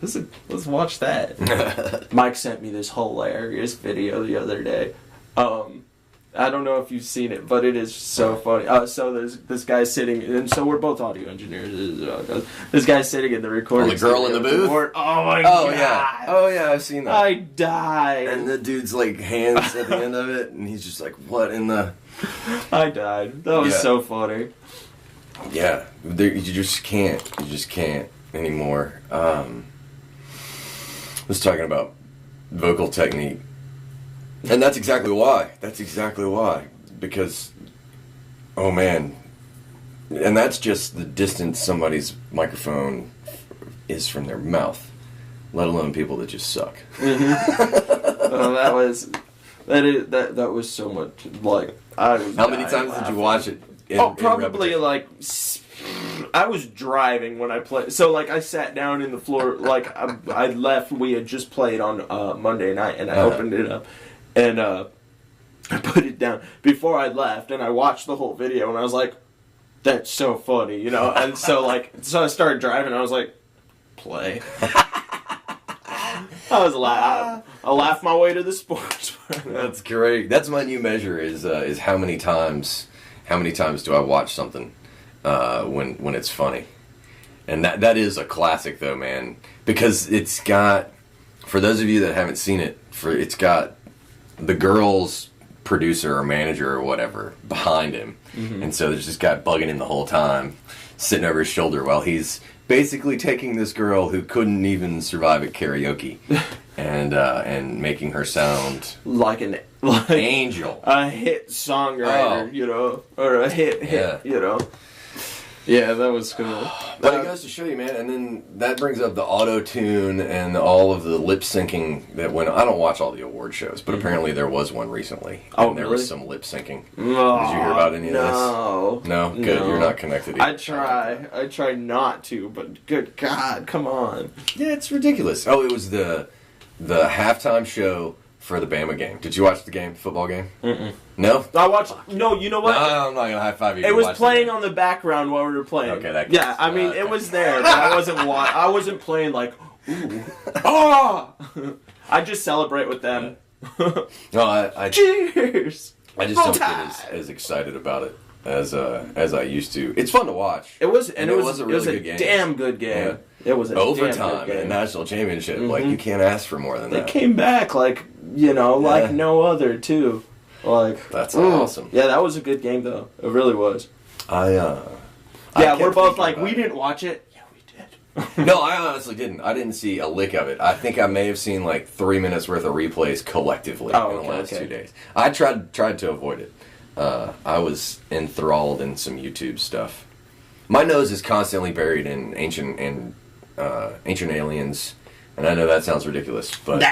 Let's watch that. Mike sent me this hilarious video the other day. I don't know if you've seen it, but it is so funny. So there's this guy sitting, and so we're both audio engineers. This guy's sitting in the recording. Oh, the girl in the booth? Oh my god! Yeah. Oh yeah, I've seen that. I died. And the dude's like hands at the end of it, and he's just like, "What in the?" I died. That was so funny. Yeah, you just can't. You just can't anymore. I was talking about vocal technique. And that's exactly why. Because, oh man. And that's just the distance somebody's microphone is from their mouth. Let alone people that just suck. Mm-hmm. That was so much, like, I was How many times did you watch it? Probably like, I was driving when I played. So, like, I sat down in the floor, like, I left, we had just played on Monday night, and I opened it up. And I put it down before I left, and I watched the whole video, and I was like, that's so funny, you know? And so I started driving, and I was like, play. I laughed my way to the sports. That's great. That's my new measure is how many times do I watch something when it's funny. And that is a classic though, man, because it's got, for those of you that haven't seen it, it's got the girl's producer or manager or whatever behind him. And so there's this guy bugging him the whole time, sitting over his shoulder while he's basically taking this girl who couldn't even survive at karaoke and making her sound like an angel, a hit songwriter, you know, or a hit, you know. Yeah, that was cool. But it goes to show you, man, and then that brings up the auto-tune and all of the lip-syncing that went... I don't watch all the award shows, but apparently there was one recently. And there was some lip-syncing. Did you hear about any of this? No? Good, you're not connected. I try not to, but good God, come on. Yeah, it's ridiculous. Oh, it was the halftime show for the Bama game. Did you watch the game, football game? Mm-mm. No? I watched... No, you know what? No, I'm not going to high-five you. It was playing on the background while we were playing. Okay, that yeah, I mean, it was there, but I wasn't playing like, ooh. Oh! I just celebrate with them. No, I Cheers! I just don't get as excited about it as I used to. It's fun to watch. It was a really good game. Damn good game. Yeah. It was a overtime damn good game. in a national championship. Like, you can't ask for more than that. They came back like, you know, like no other too. Like, that's awesome. Yeah, that was a good game though. It really was. Yeah, we're both like, we didn't watch it. Yeah, we did. No, I honestly didn't. I didn't see a lick of it. I think I may have seen like 3 minutes worth of replays collectively in the last 2 days. I tried to avoid it. I was enthralled in some YouTube stuff. My nose is constantly buried in ancient aliens, and I know that sounds ridiculous, but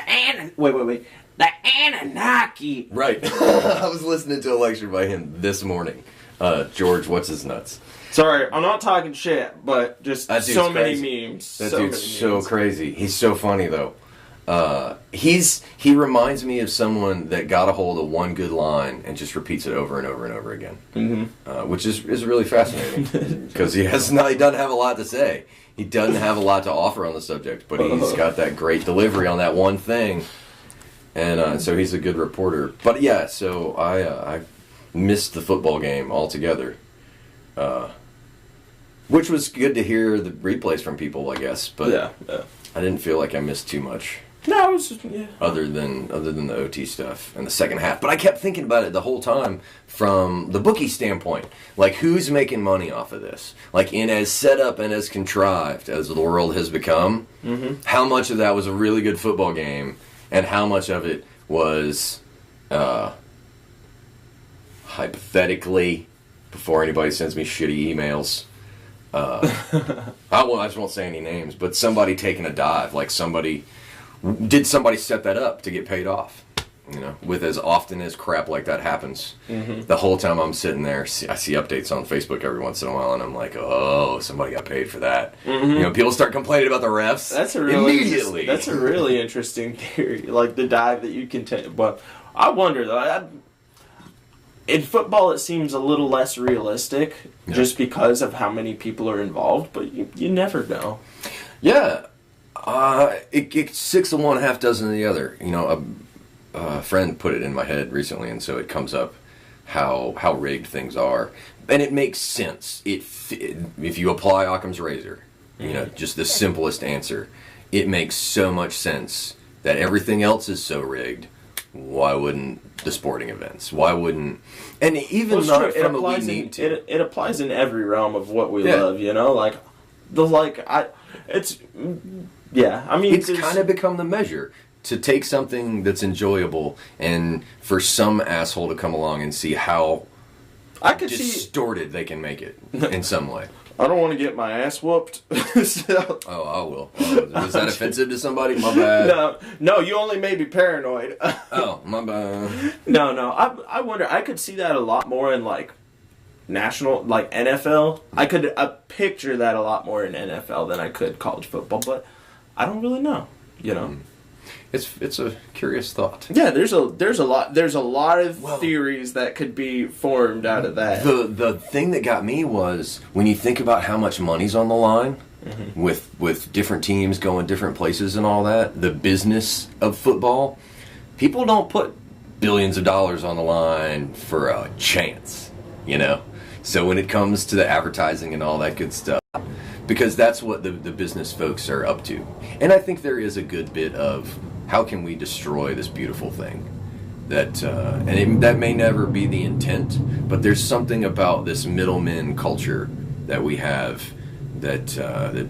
wait. The Anunnaki. Right. I was listening to a lecture by him this morning. George, what's his nuts? Sorry, I'm not talking shit, but just so many memes. That dude's so crazy. He's so funny though. He reminds me of someone that got a hold of one good line and just repeats it over and over and over again. Which is really fascinating because he doesn't have a lot to say. He doesn't have a lot to offer on the subject, but he's got that great delivery on that one thing. And so he's a good reporter. But yeah, so I missed the football game altogether. Which was good to hear the replays from people, I guess. But yeah. I didn't feel like I missed too much. No, it was other than the OT stuff and the second half. But I kept thinking about it the whole time from the bookie standpoint. Like, who's making money off of this? Like, in as set up and as contrived as the world has become, how much of that was a really good football game? And how much of it was, hypothetically, before anybody sends me shitty emails, I just won't say any names, but somebody taking a dive, like somebody set that up to get paid off? You know, with as often as crap like that happens, the whole time I'm sitting there, I see updates on Facebook every once in a while, and I'm like, oh, somebody got paid for that. You know, people start complaining about the refs. That's a really interesting theory, like the dive that you can take. But I wonder though, in football it seems a little less realistic, just because of how many people are involved. But you never know. Yeah, it's 6 of one, half dozen of the other. You know. A friend put it in my head recently, and so it comes up how rigged things are, and it makes sense. If you apply Occam's razor, you know, just the simplest answer, it makes so much sense that everything else is so rigged. Why wouldn't the sporting events? Why wouldn't? And even not from a we need to. It applies in every realm of what we love. You know, like it's kind of become the measure. To take something that's enjoyable and for some asshole to come along and see how distorted they can make it in some way. I don't want to get my ass whooped. So. Oh, I will. Was that offensive to somebody? My bad. No, you only made me paranoid. Oh, my bad. No. I wonder. I could see that a lot more in like national, like NFL. I could picture that a lot more in NFL than I could college football, but I don't really know. You know. It's a curious thought. Yeah, there's a lot of theories that could be formed out of that. The thing that got me was when you think about how much money's on the line with different teams going different places and all that, the business of football, people don't put billions of dollars on the line for a chance, you know? So when it comes to the advertising and all that good stuff, because that's what the business folks are up to. And I think there is a good bit of how can we destroy this beautiful thing? that may never be the intent, but there's something about this middleman culture that we have that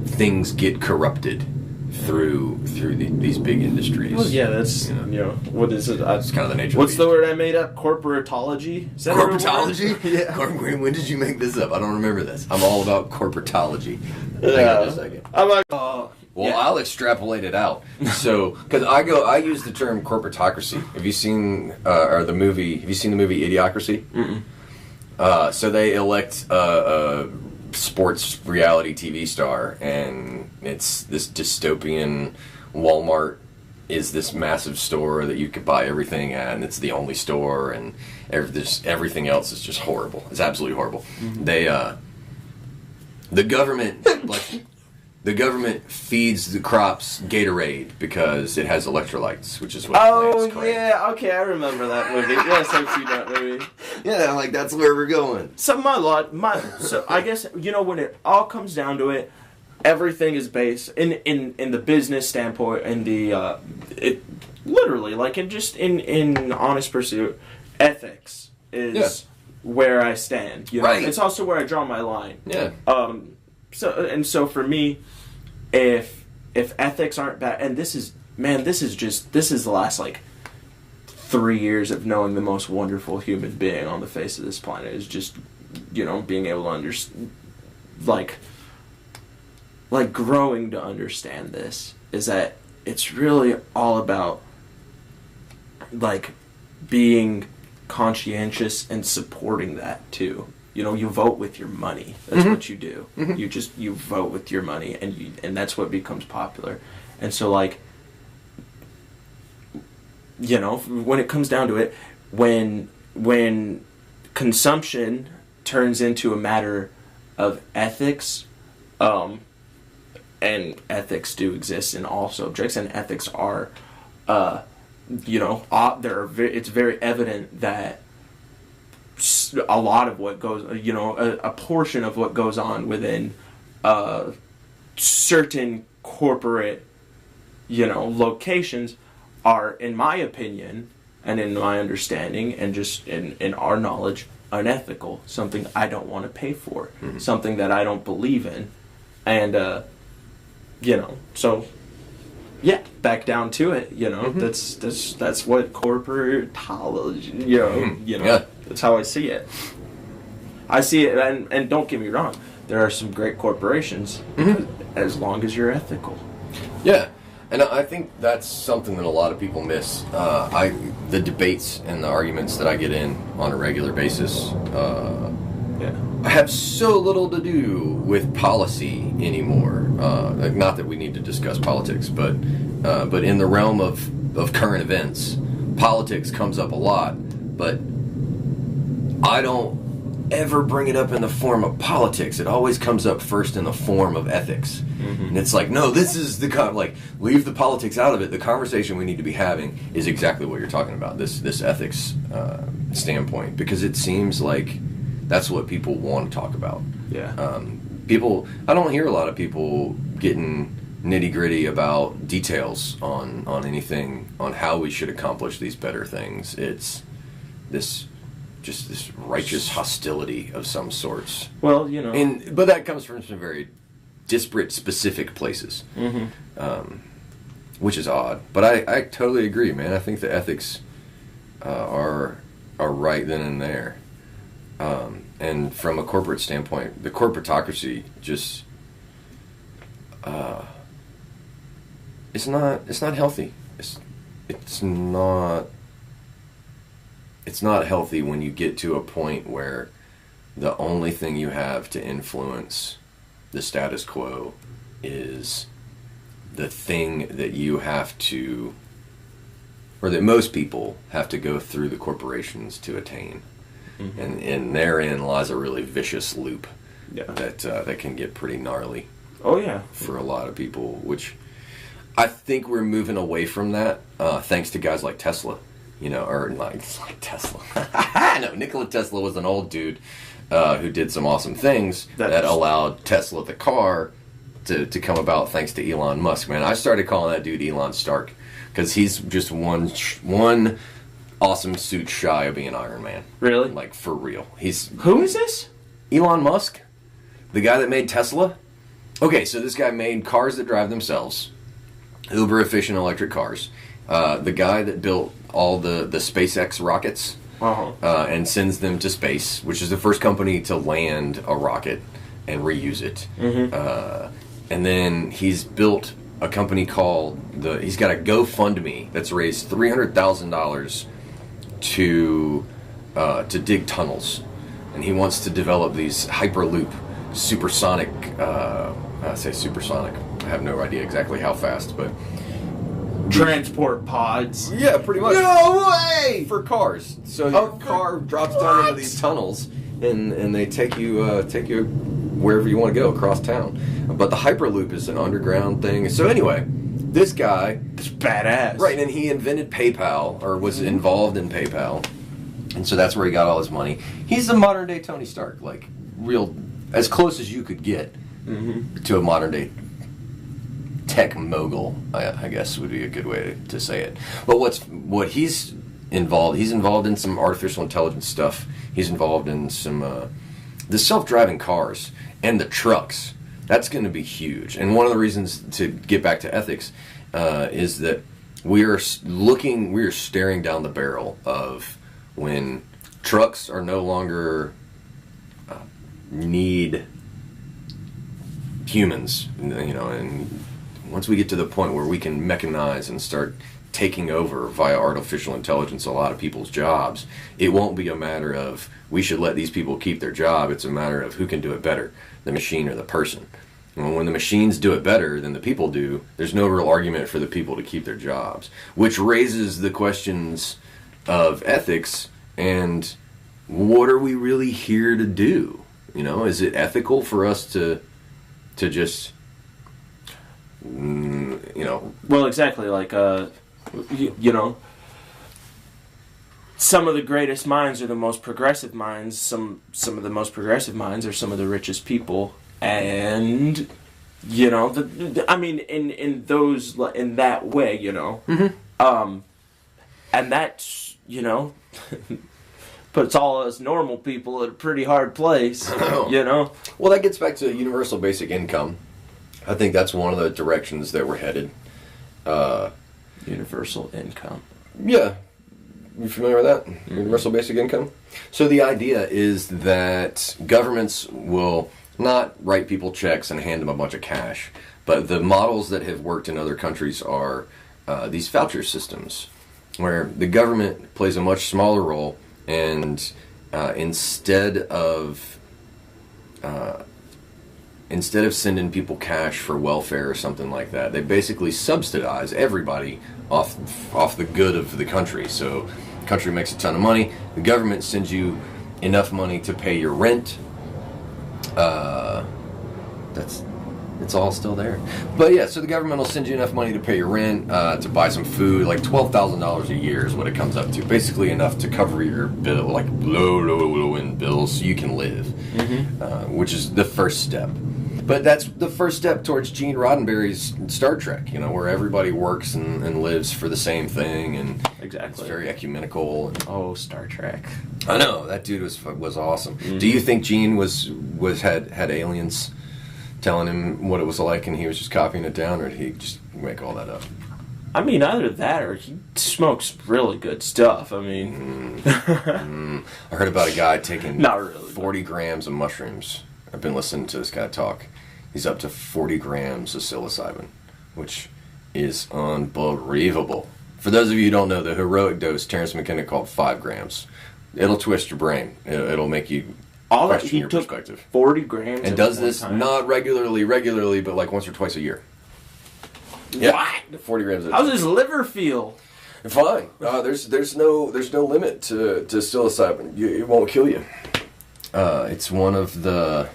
things get corrupted through these big industries. Well, yeah, that's what is it? It's kind of the nature. What's of the word I made up? Corporatology. Is that corporatology? Yeah. When did you make this up? I don't remember this. I'm all about corporatology. Hang on a second. I'm like, well, I'll extrapolate it out. So, because I use the term corporatocracy. Have you seen the movie Idiocracy? Mm-mm. So they elect a sports reality TV star, and it's this dystopian. Walmart is this massive store that you could buy everything at, and it's the only store, and everything else is just horrible. It's absolutely horrible. Mm-hmm. The government feeds the crops Gatorade because it has electrolytes, which is what plants crave. Yeah, okay, I remember that movie. Yes, I've seen that movie. Yeah, like that's where we're going. So I guess when it all comes down to it, everything is based in the business standpoint, and it literally in honest pursuit, ethics is where I stand. Right. It's also where I draw my line. Yeah. So for me, if ethics aren't bad, and this is the last 3 years of knowing the most wonderful human being on the face of this planet is just being able to understand, growing to understand this is that it's really all about being conscientious and supporting that too. You vote with your money. That's what you do. Mm-hmm. You vote with your money, and that's what becomes popular. And so, when it comes down to it, when consumption turns into a matter of ethics, and ethics do exist in all subjects, and ethics are, it's very evident that a lot of what goes, a portion of what goes on within certain corporate, locations are, in my opinion, and in my understanding, and just in our knowledge, unethical. Something I don't want to pay for. Mm-hmm. Something that I don't believe in. And, so... Yeah, back down to it, Mm-hmm. That's what corporatology, Yeah. That's how I see it. I see it, and don't get me wrong, there are some great corporations, as long as you're ethical. Yeah, and I think that's something that a lot of people miss. The debates and the arguments that I get in on a regular basis, have so little to do with policy anymore. Not that we need to discuss politics, but in the realm of current events, politics comes up a lot. But I don't ever bring it up in the form of politics. It always comes up first in the form of ethics. Mm-hmm. And it's no, this is leave the politics out of it. The conversation we need to be having is exactly what you're talking about. This ethics standpoint, because it seems like that's what people want to talk about. Yeah. I don't hear a lot of people getting nitty-gritty about details on anything, on how we should accomplish these better things. It's this righteous hostility of some sorts. Well, but that comes from some very disparate, specific places, which is odd. But I totally agree, man. I think the ethics are right then and there. And from a corporate standpoint, the corporatocracy just it's not healthy. It's not healthy when you get to a point where the only thing you have to influence the status quo is the thing that you have to, or that most people have to go through the corporations to attain. Mm-hmm. And therein lies a really vicious loop that can get pretty gnarly. Oh, yeah. For a lot of people, which I think we're moving away from that, thanks to guys like Tesla. Or like Tesla. No, Nikola Tesla was an old dude who did some awesome things that allowed Tesla, the car, to come about thanks to Elon Musk. Man, I started calling that dude Elon Stark because he's just one awesome suit shy of being Iron Man. Really? Like, for real. Who is this? Elon Musk, the guy that made Tesla. Okay, so this guy made cars that drive themselves, uber efficient electric cars. The guy that built all the SpaceX rockets and sends them to space, which is the first company to land a rocket and reuse it. And then he's built a company called he's got a GoFundMe that's raised $300,000 to dig tunnels, and he wants to develop these hyperloop supersonic. I say supersonic. I have no idea exactly how fast, but transport pods. Yeah, pretty much. No way! For cars. So your car drops down into these tunnels, and they take you wherever you want to go across town. But the Hyperloop is an underground thing. So anyway, this guy, it's badass, right? And he invented PayPal, or was involved in PayPal, and so that's where he got all his money. He's the modern day Tony Stark, like real, as close as you could get to a modern day tech mogul, I guess would be a good way to say it. But what he's involved in some artificial intelligence stuff. He's involved in some the self-driving cars and the trucks. That's going to be huge. And one of the reasons to get back to ethics is that we are staring down the barrel of when trucks are no longer need humans, and once we get to the point where we can mechanize and start taking over via artificial intelligence a lot of people's jobs, it won't be a matter of we should let these people keep their job. It's a matter of who can do it better, the machine or the person. And when the machines do it better than the people do, there's no real argument for the people to keep their jobs, which raises the questions of ethics and what are we really here to do? Is it ethical for us to just well, exactly, like some of the greatest minds are the most progressive minds. Some of the most progressive minds are some of the richest people, and in that way, and that's puts all us normal people at a pretty hard place, Well, that gets back to universal basic income. I think that's one of the directions that we're headed. Universal income. Yeah. You familiar with that? Universal basic income? So the idea is that governments will not write people checks and hand them a bunch of cash, but the models that have worked in other countries are these voucher systems, where the government plays a much smaller role, and instead of sending people cash for welfare or something like that, they basically subsidize everybody off the good of the country. So the country makes a ton of money. The government sends you enough money to pay your rent. It's all still there. But yeah, so the government will send you enough money to pay your rent, to buy some food. Like $12,000 a year is what it comes up to. Basically enough to cover your bill, like low end bills, so you can live, which is the first step. But that's the first step towards Gene Roddenberry's Star Trek, where everybody works and lives for the same thing, and exactly, it's very ecumenical. And, Star Trek! I know that dude was awesome. Do you think Gene had aliens telling him what it was like, and he was just copying it down, or did he just make all that up? I mean, either that or he smokes really good stuff. I mean, I heard about a guy taking not really 40 grams of mushrooms. I've been listening to this guy talk. He's up to 40 grams of psilocybin, which is unbelievable. For those of you who don't know, the heroic dose, Terrence McKenna called 5 grams. It'll twist your brain. It'll make you question your perspective. 40 grams and does this not regularly, but like once or twice a year. Yeah, what? 40 grams. How's his liver feel? Fine. There's no limit to psilocybin. It won't kill you. It's one of the.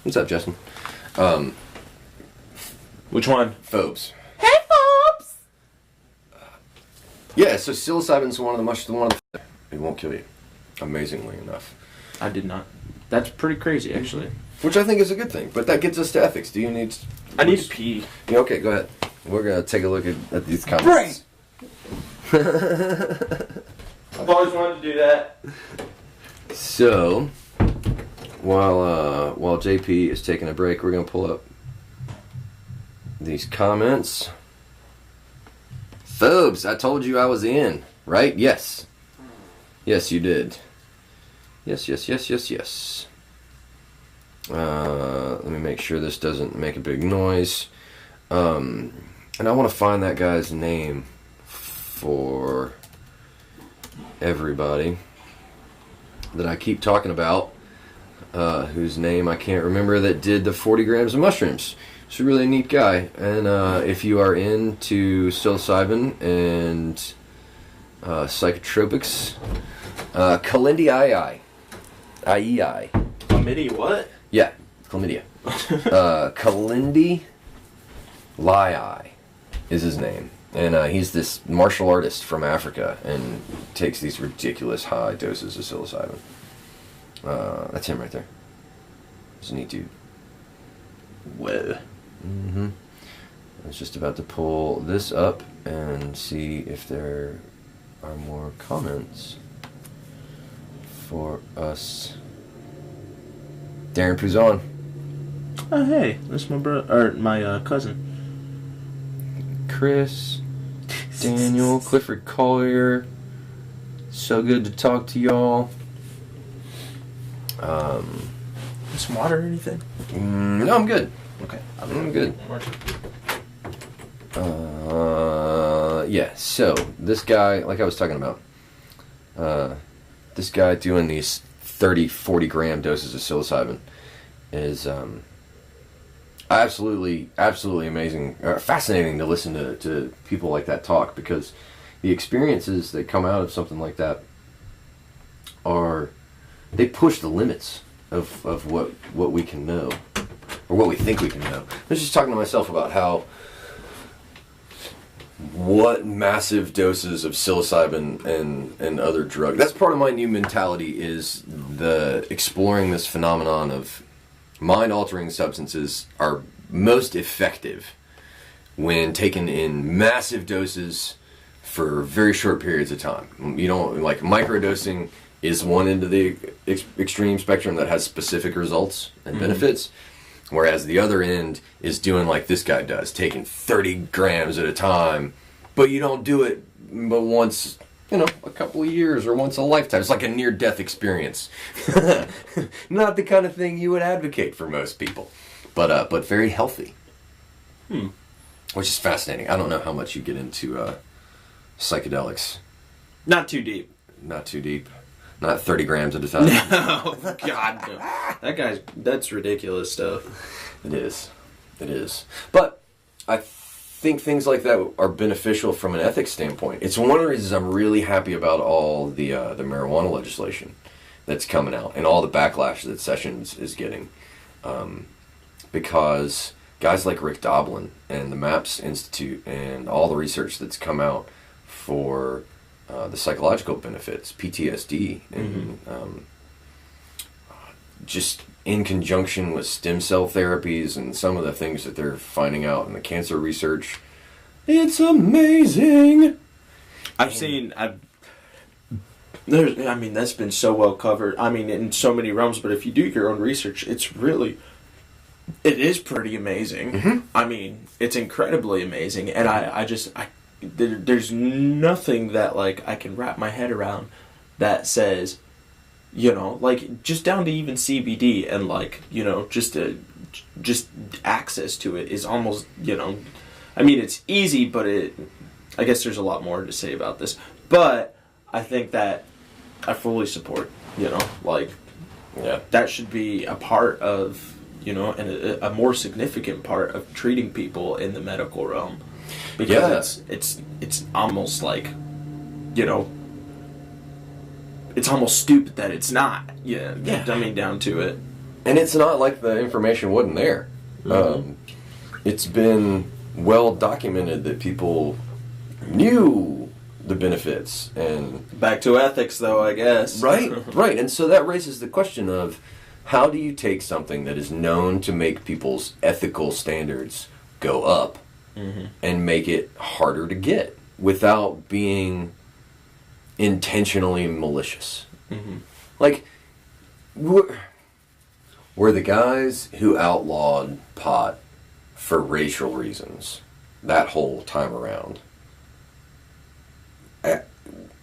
What's up, Justin? Which one? Phobes. Hey, Phobes! Yeah, so psilocybin's one of the. It won't kill you. Amazingly enough. I did not. That's pretty crazy, actually. Which I think is a good thing. But that gets us to ethics. Do you need... I need to pee. Yeah, okay, go ahead. We're going to take a look at these comments. Right. I've always wanted to do that. So, while JP is taking a break, we're going to pull up these comments. Phobes, I told you I was in, right? Yes. Yes, you did. Yes. Let me make sure this doesn't make a big noise. And I want to find that guy's name for everybody that I keep talking about, whose name I can't remember, that did the 40 grams of mushrooms. He's a really neat guy. And if you are into psilocybin and psychotropics, Kalindi IEI. Chlamydia what? Yeah, chlamydia. Kalindi Lai is his name. And he's this martial artist from Africa and takes these ridiculous high doses of psilocybin. That's him right there. He's a neat dude. Whoa. Mm-hmm. I was just about to pull this up and see if there are more comments for us. Darren Puzan. Oh, hey. That's my brother, or my cousin. Chris, Daniel, Clifford Collier. So good to talk to y'all. Some water or anything? No, I'm good. Okay. I'm good. Yeah, so this guy, like I was talking about, this guy doing these 30, 40 gram doses of psilocybin is absolutely amazing, fascinating to listen to people like that talk, because the experiences that come out of something like that they push the limits of what we can know, or what we think we can know. I was just talking to myself about what massive doses of psilocybin and other drugs. That's part of my new mentality, is the exploring this phenomenon of mind-altering substances are most effective when taken in massive doses for very short periods of time. You know, like microdosing is one end of the extreme spectrum that has specific results and benefits, whereas the other end is doing like this guy does, taking 30 grams at a time, but you don't do it but once, a couple of years or once a lifetime. It's like a near-death experience. Not the kind of thing you would advocate for most people, but very healthy. Which is fascinating. I don't know how much you get into psychedelics. Not too deep. Not too deep. Not 30 grams at a time. No, God, no. That's ridiculous stuff. It is. But I think things like that are beneficial from an ethics standpoint. It's one of the reasons I'm really happy about all the marijuana legislation that's coming out and all the backlash that Sessions is getting. Because guys like Rick Doblin and the MAPS Institute and all the research that's come out for the psychological benefits, PTSD, and just in conjunction with stem cell therapies and some of the things that they're finding out in the cancer research, it's amazing. That's been so well covered. I mean, in so many realms. But if you do your own research, it is pretty amazing. Mm-hmm. I mean, it's incredibly amazing, and there's nothing that like I can wrap my head around that says, like just down to even CBD and like just access to it is almost I mean it's easy, but I guess there's a lot more to say about this, but I think that I fully support that should be a part of and a more significant part of treating people in the medical realm. Because it's almost like, it's almost stupid that it's not. Yeah. Dumbing down to it. And it's not like the information wasn't there. Mm-hmm. It's been well documented that people knew the benefits. And back to ethics, though, I guess. Right. And so that raises the question of, how do you take something that is known to make people's ethical standards go up and make it harder to get without being intentionally malicious. Mm-hmm. Like, were the guys who outlawed pot for racial reasons that whole time around,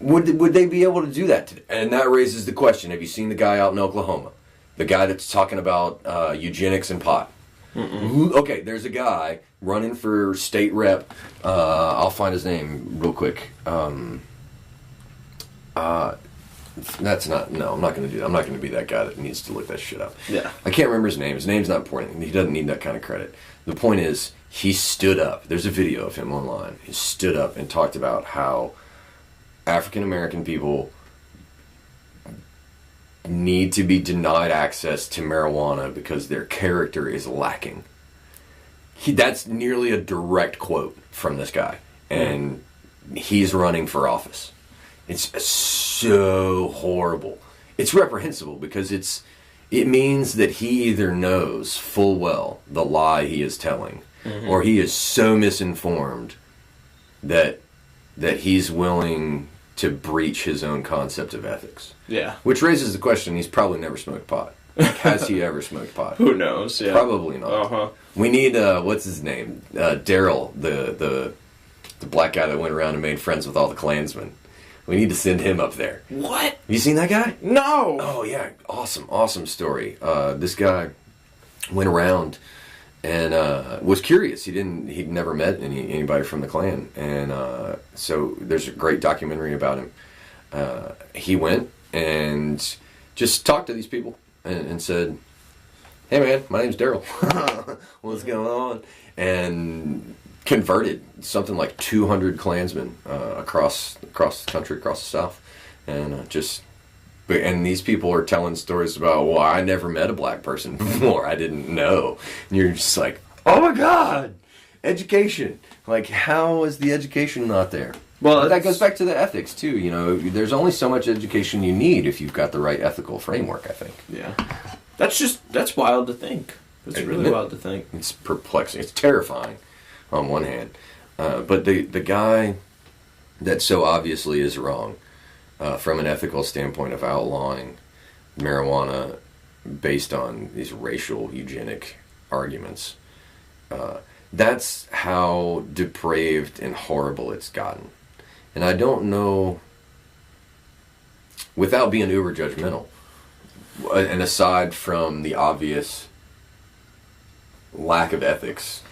would they be able to do that today? And that raises the question, have you seen the guy out in Oklahoma? The guy that's talking about eugenics and pot. Mm-mm. Okay, there's a guy running for state rep. I'll find his name real quick. That's not. No, I'm not going to do that. I'm not going to be that guy that needs to look that shit up. Yeah. I can't remember his name. His name's not important. He doesn't need that kind of credit. The point is, he stood up. There's a video of him online. He stood up and talked about how African American people need to be denied access to marijuana because their character is lacking. That's nearly a direct quote from this guy. And he's running for office. It's so horrible. It's reprehensible because it means that he either knows full well the lie he is telling, or he is so misinformed that he's willing to breach his own concept of ethics. Yeah. Which raises the question, he's probably never smoked pot. Has he ever smoked pot? Who knows? Yeah. Probably not. Uh-huh. We need, what's his name? Daryl, the black guy that went around and made friends with all the Klansmen. We need to send him up there. What? Have you seen that guy? No! Oh, yeah. Awesome story. This guy went around and was curious. He'd never met anybody from the Klan. And so there's a great documentary about him. He went and just talked to these people and said, "Hey, man, my name's Daryl. What's going on?" And converted something like 200 Klansmen across the country, across the South, and and these people are telling stories about, well, I never met a black person before, I didn't know, and you're just like, oh my God, education! Like, how is the education not there? Well, but that goes back to the ethics too. You know, there's only so much education you need if you've got the right ethical framework, I think. Yeah, that's wild to think. It's really wild to think. It's perplexing. It's terrifying. On one hand, but the guy that so obviously is wrong from an ethical standpoint of outlawing marijuana based on these racial eugenic arguments, that's how depraved and horrible it's gotten. And I don't know, without being uber judgmental, and aside from the obvious lack of ethics,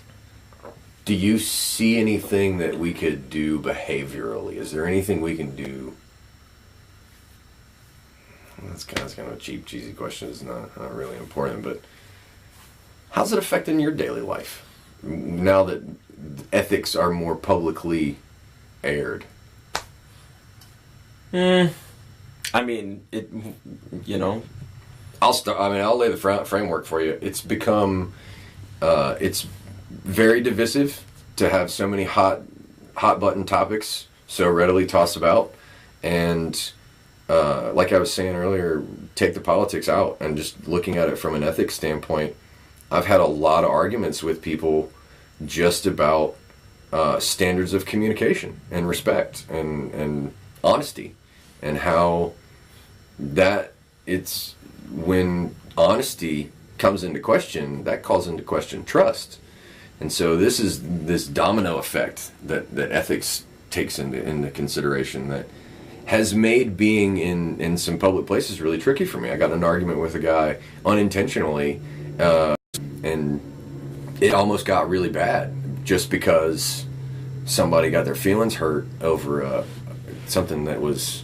do you see anything that we could do behaviorally? Is there anything we can do? That's kind of a cheap, cheesy question. It's not really important, but how's it affecting your daily life now that ethics are more publicly aired? I mean, I'll lay the framework for you. It's become, it's very divisive to have so many hot button topics so readily tossed about, and like I was saying earlier, take the politics out and just looking at it from an ethics standpoint. I've had a lot of arguments with people just about standards of communication and respect and honesty, and how that it's when honesty comes into question, that calls into question trust. And so this is this domino effect that ethics takes into consideration that has made being in some public places really tricky for me. I got in an argument with a guy unintentionally, and it almost got really bad just because somebody got their feelings hurt over something that was,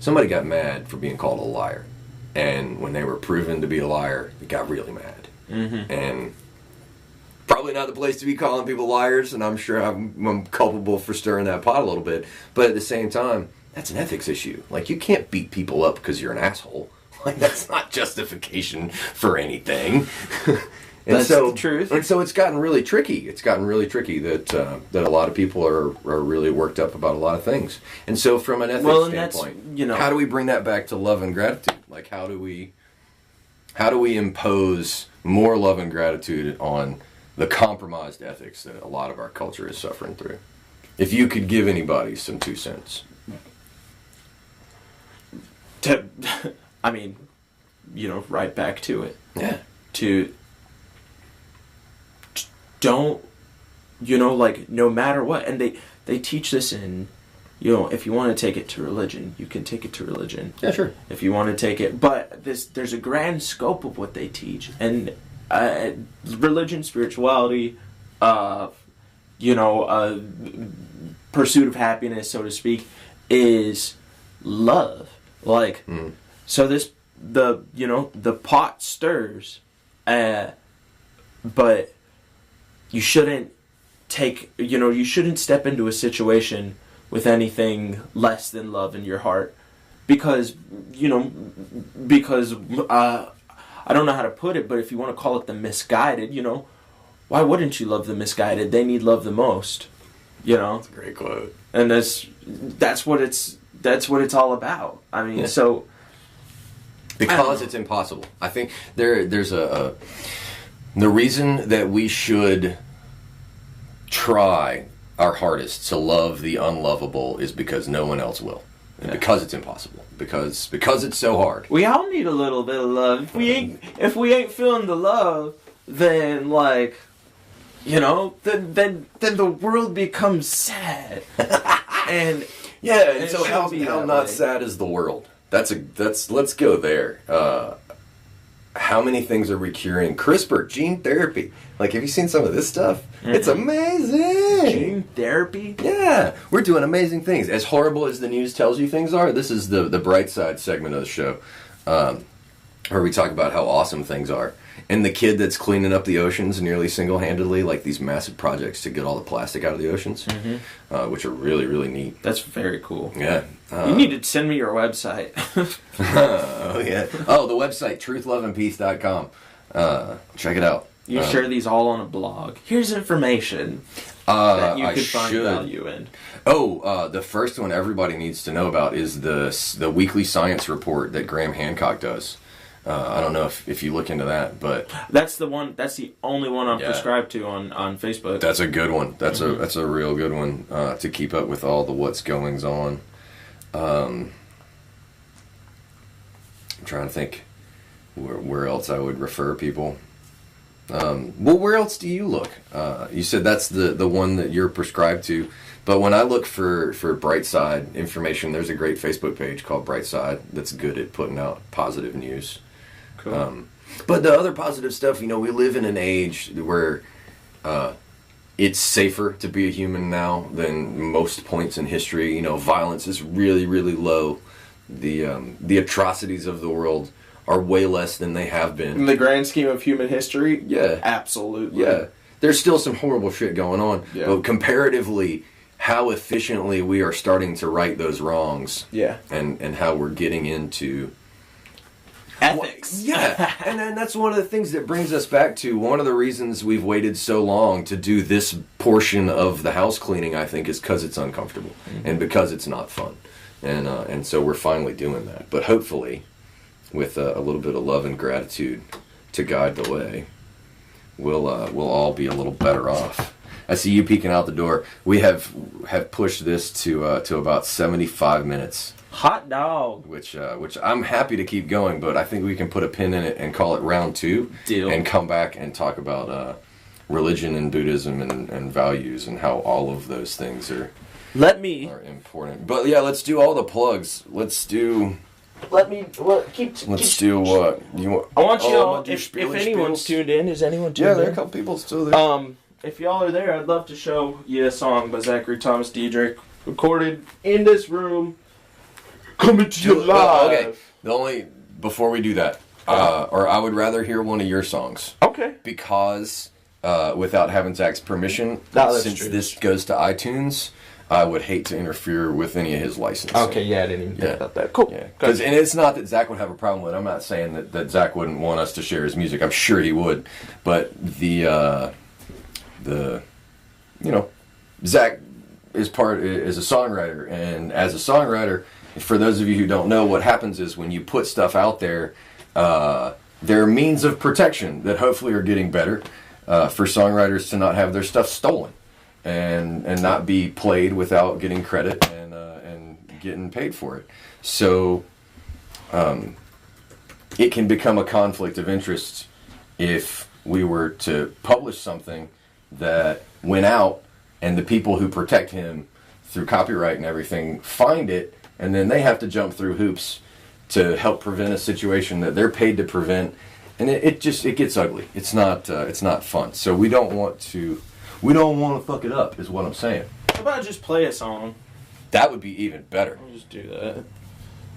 somebody got mad for being called a liar. And when they were proven to be a liar, they got really mad. Mm-hmm. And probably not the place to be calling people liars, and I'm sure I'm culpable for stirring that pot a little bit. But at the same time, that's an ethics issue. Like, you can't beat people up because you're an asshole. Like, that's not justification for anything. That's the truth. And so it's gotten really tricky. It's gotten really tricky that a lot of people are really worked up about a lot of things. And so from an ethics standpoint, how do we bring that back to love and gratitude? Like, how do we impose more love and gratitude on the compromised ethics that a lot of our culture is suffering through? If you could give anybody some 2 cents. I mean, right back to it. Yeah. Don't, like, no matter what, and they teach this in, if you want to take it to religion, you can take it to religion. Yeah, sure. If you want to take it, but there's a grand scope of what they teach, and religion, spirituality, pursuit of happiness, so to speak, is love. Like, so the pot stirs, but you shouldn't you shouldn't step into a situation with anything less than love in your heart, because I don't know how to put it, but if you want to call it the misguided, why wouldn't you love the misguided? They need love the most, That's a great quote. And that's what it's all about. I mean, Yeah. so Because it's impossible. I think there's the reason that we should try our hardest to love the unlovable is because no one else will. And because it's impossible. Because it's so hard. we all need a little bit of love. If we ain't feeling the love, then then the world becomes sad. And Yeah, and it so how should be that not way. sad is the world? Let's go there. How many things are we curing? CRISPR, gene therapy. Like, have you seen some of this stuff? Mm-hmm. It's amazing. Gene therapy? Yeah, we're doing amazing things. As horrible as the news tells you things are, this is the bright side segment of the show, where we talk about how awesome things are. And the kid that's cleaning up the oceans nearly single-handedly, like these massive projects to get all the plastic out of the oceans, which are really, really neat. That's very cool. Yeah. You need to send me your website. Oh, yeah. Oh, the website, truthloveandpeace.com. Check it out. You share these all on a blog. Here's information that you could find value in. Oh, the first one everybody needs to know about is the weekly science report that Graham Hancock does. I don't know if you look into that, but that's the one. That's the only one I'm prescribed to on Facebook. That's a good one. That's a real good one to keep up with all the what's goings on. I'm trying to think where else I would refer people. Well, where else do you look? You said that's the one that you're prescribed to. But when I look for Brightside information, there's a great Facebook page called Brightside that's good at putting out positive news. Cool. But the other positive stuff, we live in an age where it's safer to be a human now than most points in history. Violence is really, really low. The atrocities of the world are way less than they have been. In the grand scheme of human history, yeah. Absolutely. Yeah. There's still some horrible shit going on. Yeah. But comparatively, how efficiently we are starting to right those wrongs. Yeah. And how we're getting into ethics. Yeah. And then that's one of the things that brings us back to one of the reasons we've waited so long to do this portion of the house cleaning, I think, is because it's uncomfortable and because it's not fun. And so we're finally doing that. But hopefully, with a little bit of love and gratitude to guide the way, we'll all be a little better off. I see you peeking out the door. We have pushed this to about 75 minutes. Hot dog. Which I'm happy to keep going, but I think we can put a pin in it and call it round 2. Deal. And come back and talk about religion and Buddhism and values and how all of those things are important. But yeah, let's do all the plugs. Let's do what? You want? I want you if anyone's tuned in, is anyone tuned in? Yeah, there are a couple people still there. If y'all are there, I'd love to show you a song by Zachary Thomas Diedrich, recorded in this room, coming to you live. Okay, before we do that, or I would rather hear one of your songs. Okay. Because without having Zach's permission, since this goes to iTunes, I would hate to interfere with any of his licensing. Okay, yeah, I didn't even think about that. Cool. Yeah, and it's not that Zach would have a problem with it. I'm not saying that Zach wouldn't want us to share his music. I'm sure he would. But Zach is a songwriter, and as a songwriter, for those of you who don't know, what happens is when you put stuff out there, there are means of protection that hopefully are getting better for songwriters to not have their stuff stolen. and not be played without getting credit and getting paid for it. So it can become a conflict of interest if we were to publish something that went out and the people who protect him through copyright and everything find it, and then they have to jump through hoops to help prevent a situation that they're paid to prevent, and it gets ugly. It's not fun. So we don't want to fuck it up, is what I'm saying. How about just play a song? That would be even better. I'll just do that.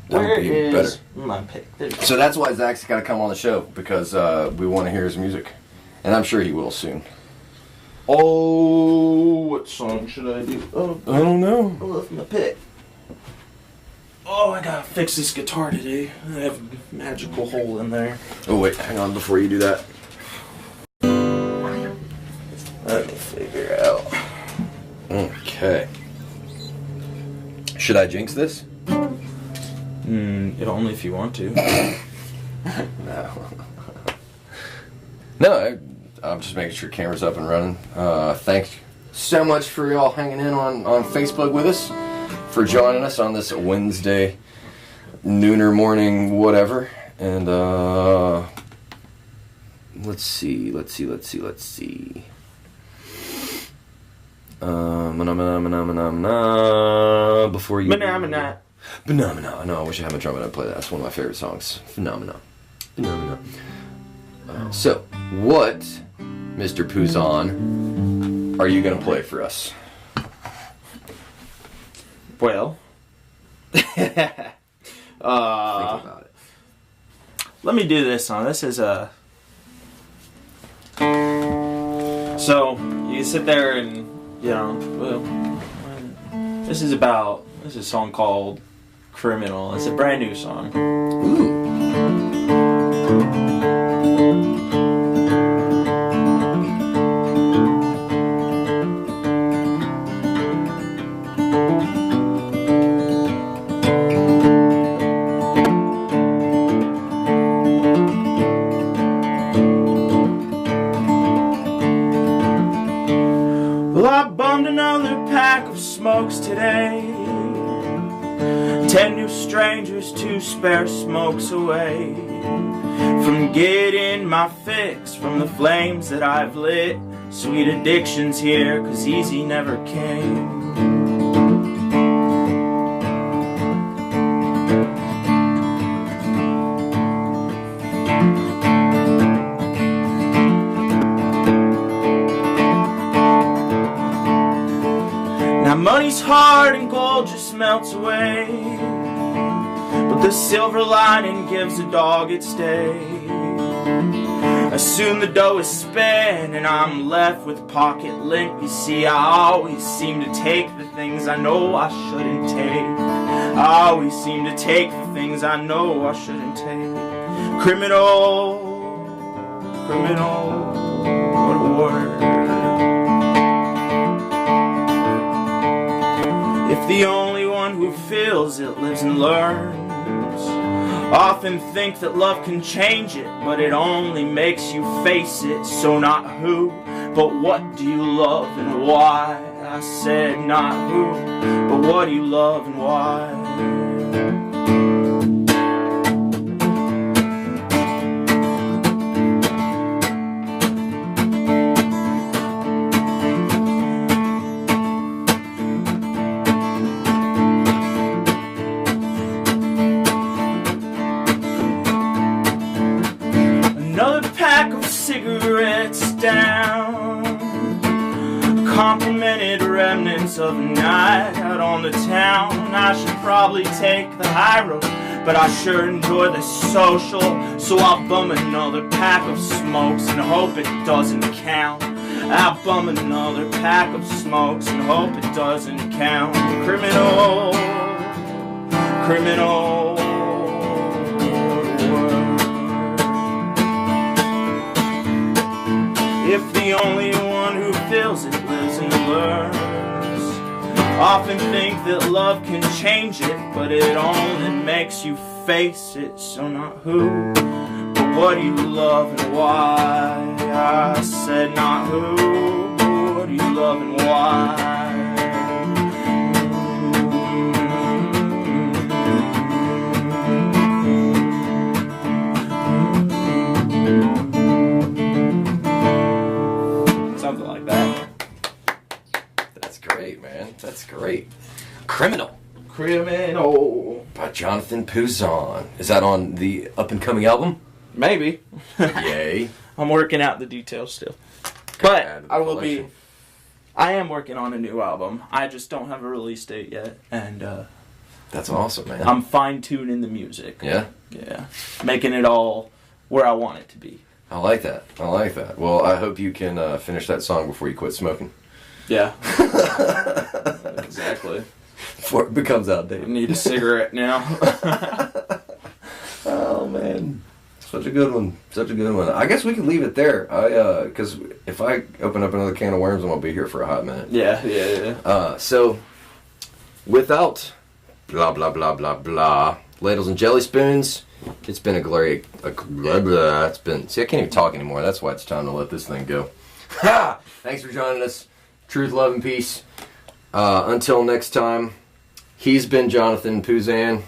That would be even better. My pick? So that's why Zach's got to come on the show, because we want to hear his music, and I'm sure he will soon. Oh, what song should I do? Oh, I don't know. I left my pick. Oh, I gotta fix this guitar today. I have a magical hole in there. Oh wait, hang on before you do that. Let me figure out. Okay. Should I jinx this? Only if you want to. No. No, I'm just making sure camera's up and running. Thanks so much for y'all hanging in on Facebook with us, for joining us on this Wednesday nooner morning whatever. And let's see. Before you Phenomena. No, I wish I had my drum and I'd play that. That's one of my favorite songs. Phenomena. So, what, Mr. Puzan, are you going to play for us? Well, Think about it. let me do this song. This is so you sit there and this is a song called Criminal. It's a brand new song. Ooh. Well, I bummed another pack of smokes today. 10 new strangers, 2 spare smokes away from getting my fix from the flames that I've lit. Sweet addiction's here, 'cause easy never came. Now money's hard and gold just melts away, but the silver lining gives a dog its day. Soon the dough is spent and I'm left with pocket lint. You see, I always seem to take the things I know I shouldn't take. I always seem to take the things I know I shouldn't take. Criminal, what a word. If the only one who feels it lives and learns, often think that love can change it, but it only makes you face it. So not who, but what do you love and why? I said not who, but what do you love and why? Another pack of cigarettes down, complimented remnants of a night out on the town. I should probably take the high road, but I sure enjoy the social, so I'll bum another pack of smokes and hope it doesn't count. I'll bum another pack of smokes and hope it doesn't count. Criminal, if the only one who feels it lives and learns, often think that love can change it, but it only makes you face it. So not who, but what do you love and why? I said not who, but what do you love and why? That's great. Criminal Criminal. by Jonathan Puzan. Is that on the up-and-coming album? Maybe. Yay. I'm working out the details still. Add to But the I will collection. be... I am working on a new album. I just don't have a release date yet. And That's awesome, man. I'm fine-tuning the music. Yeah? Yeah. Making it all where I want it to be. I like that. I like that. Well, I hope you can finish that song before you quit smoking. Yeah. Exactly. Before it becomes I outdated. need a cigarette now. Oh, man. Such a good one. Such a good one. I guess we could leave it there. Because if I open up another can of worms, I'm going to be here for a hot minute. Yeah. So, without blah, blah, blah, blah, blah, ladles and jelly spoons, it's been it's been, see, I can't even talk anymore. That's why it's time to let this thing go. Ha! Thanks for joining us. Truth, love, and peace. Until next time, he's been Jonathan Puzan,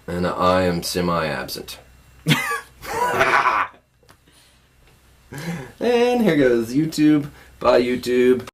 and I am semi-absent. And here goes YouTube. Bye, YouTube.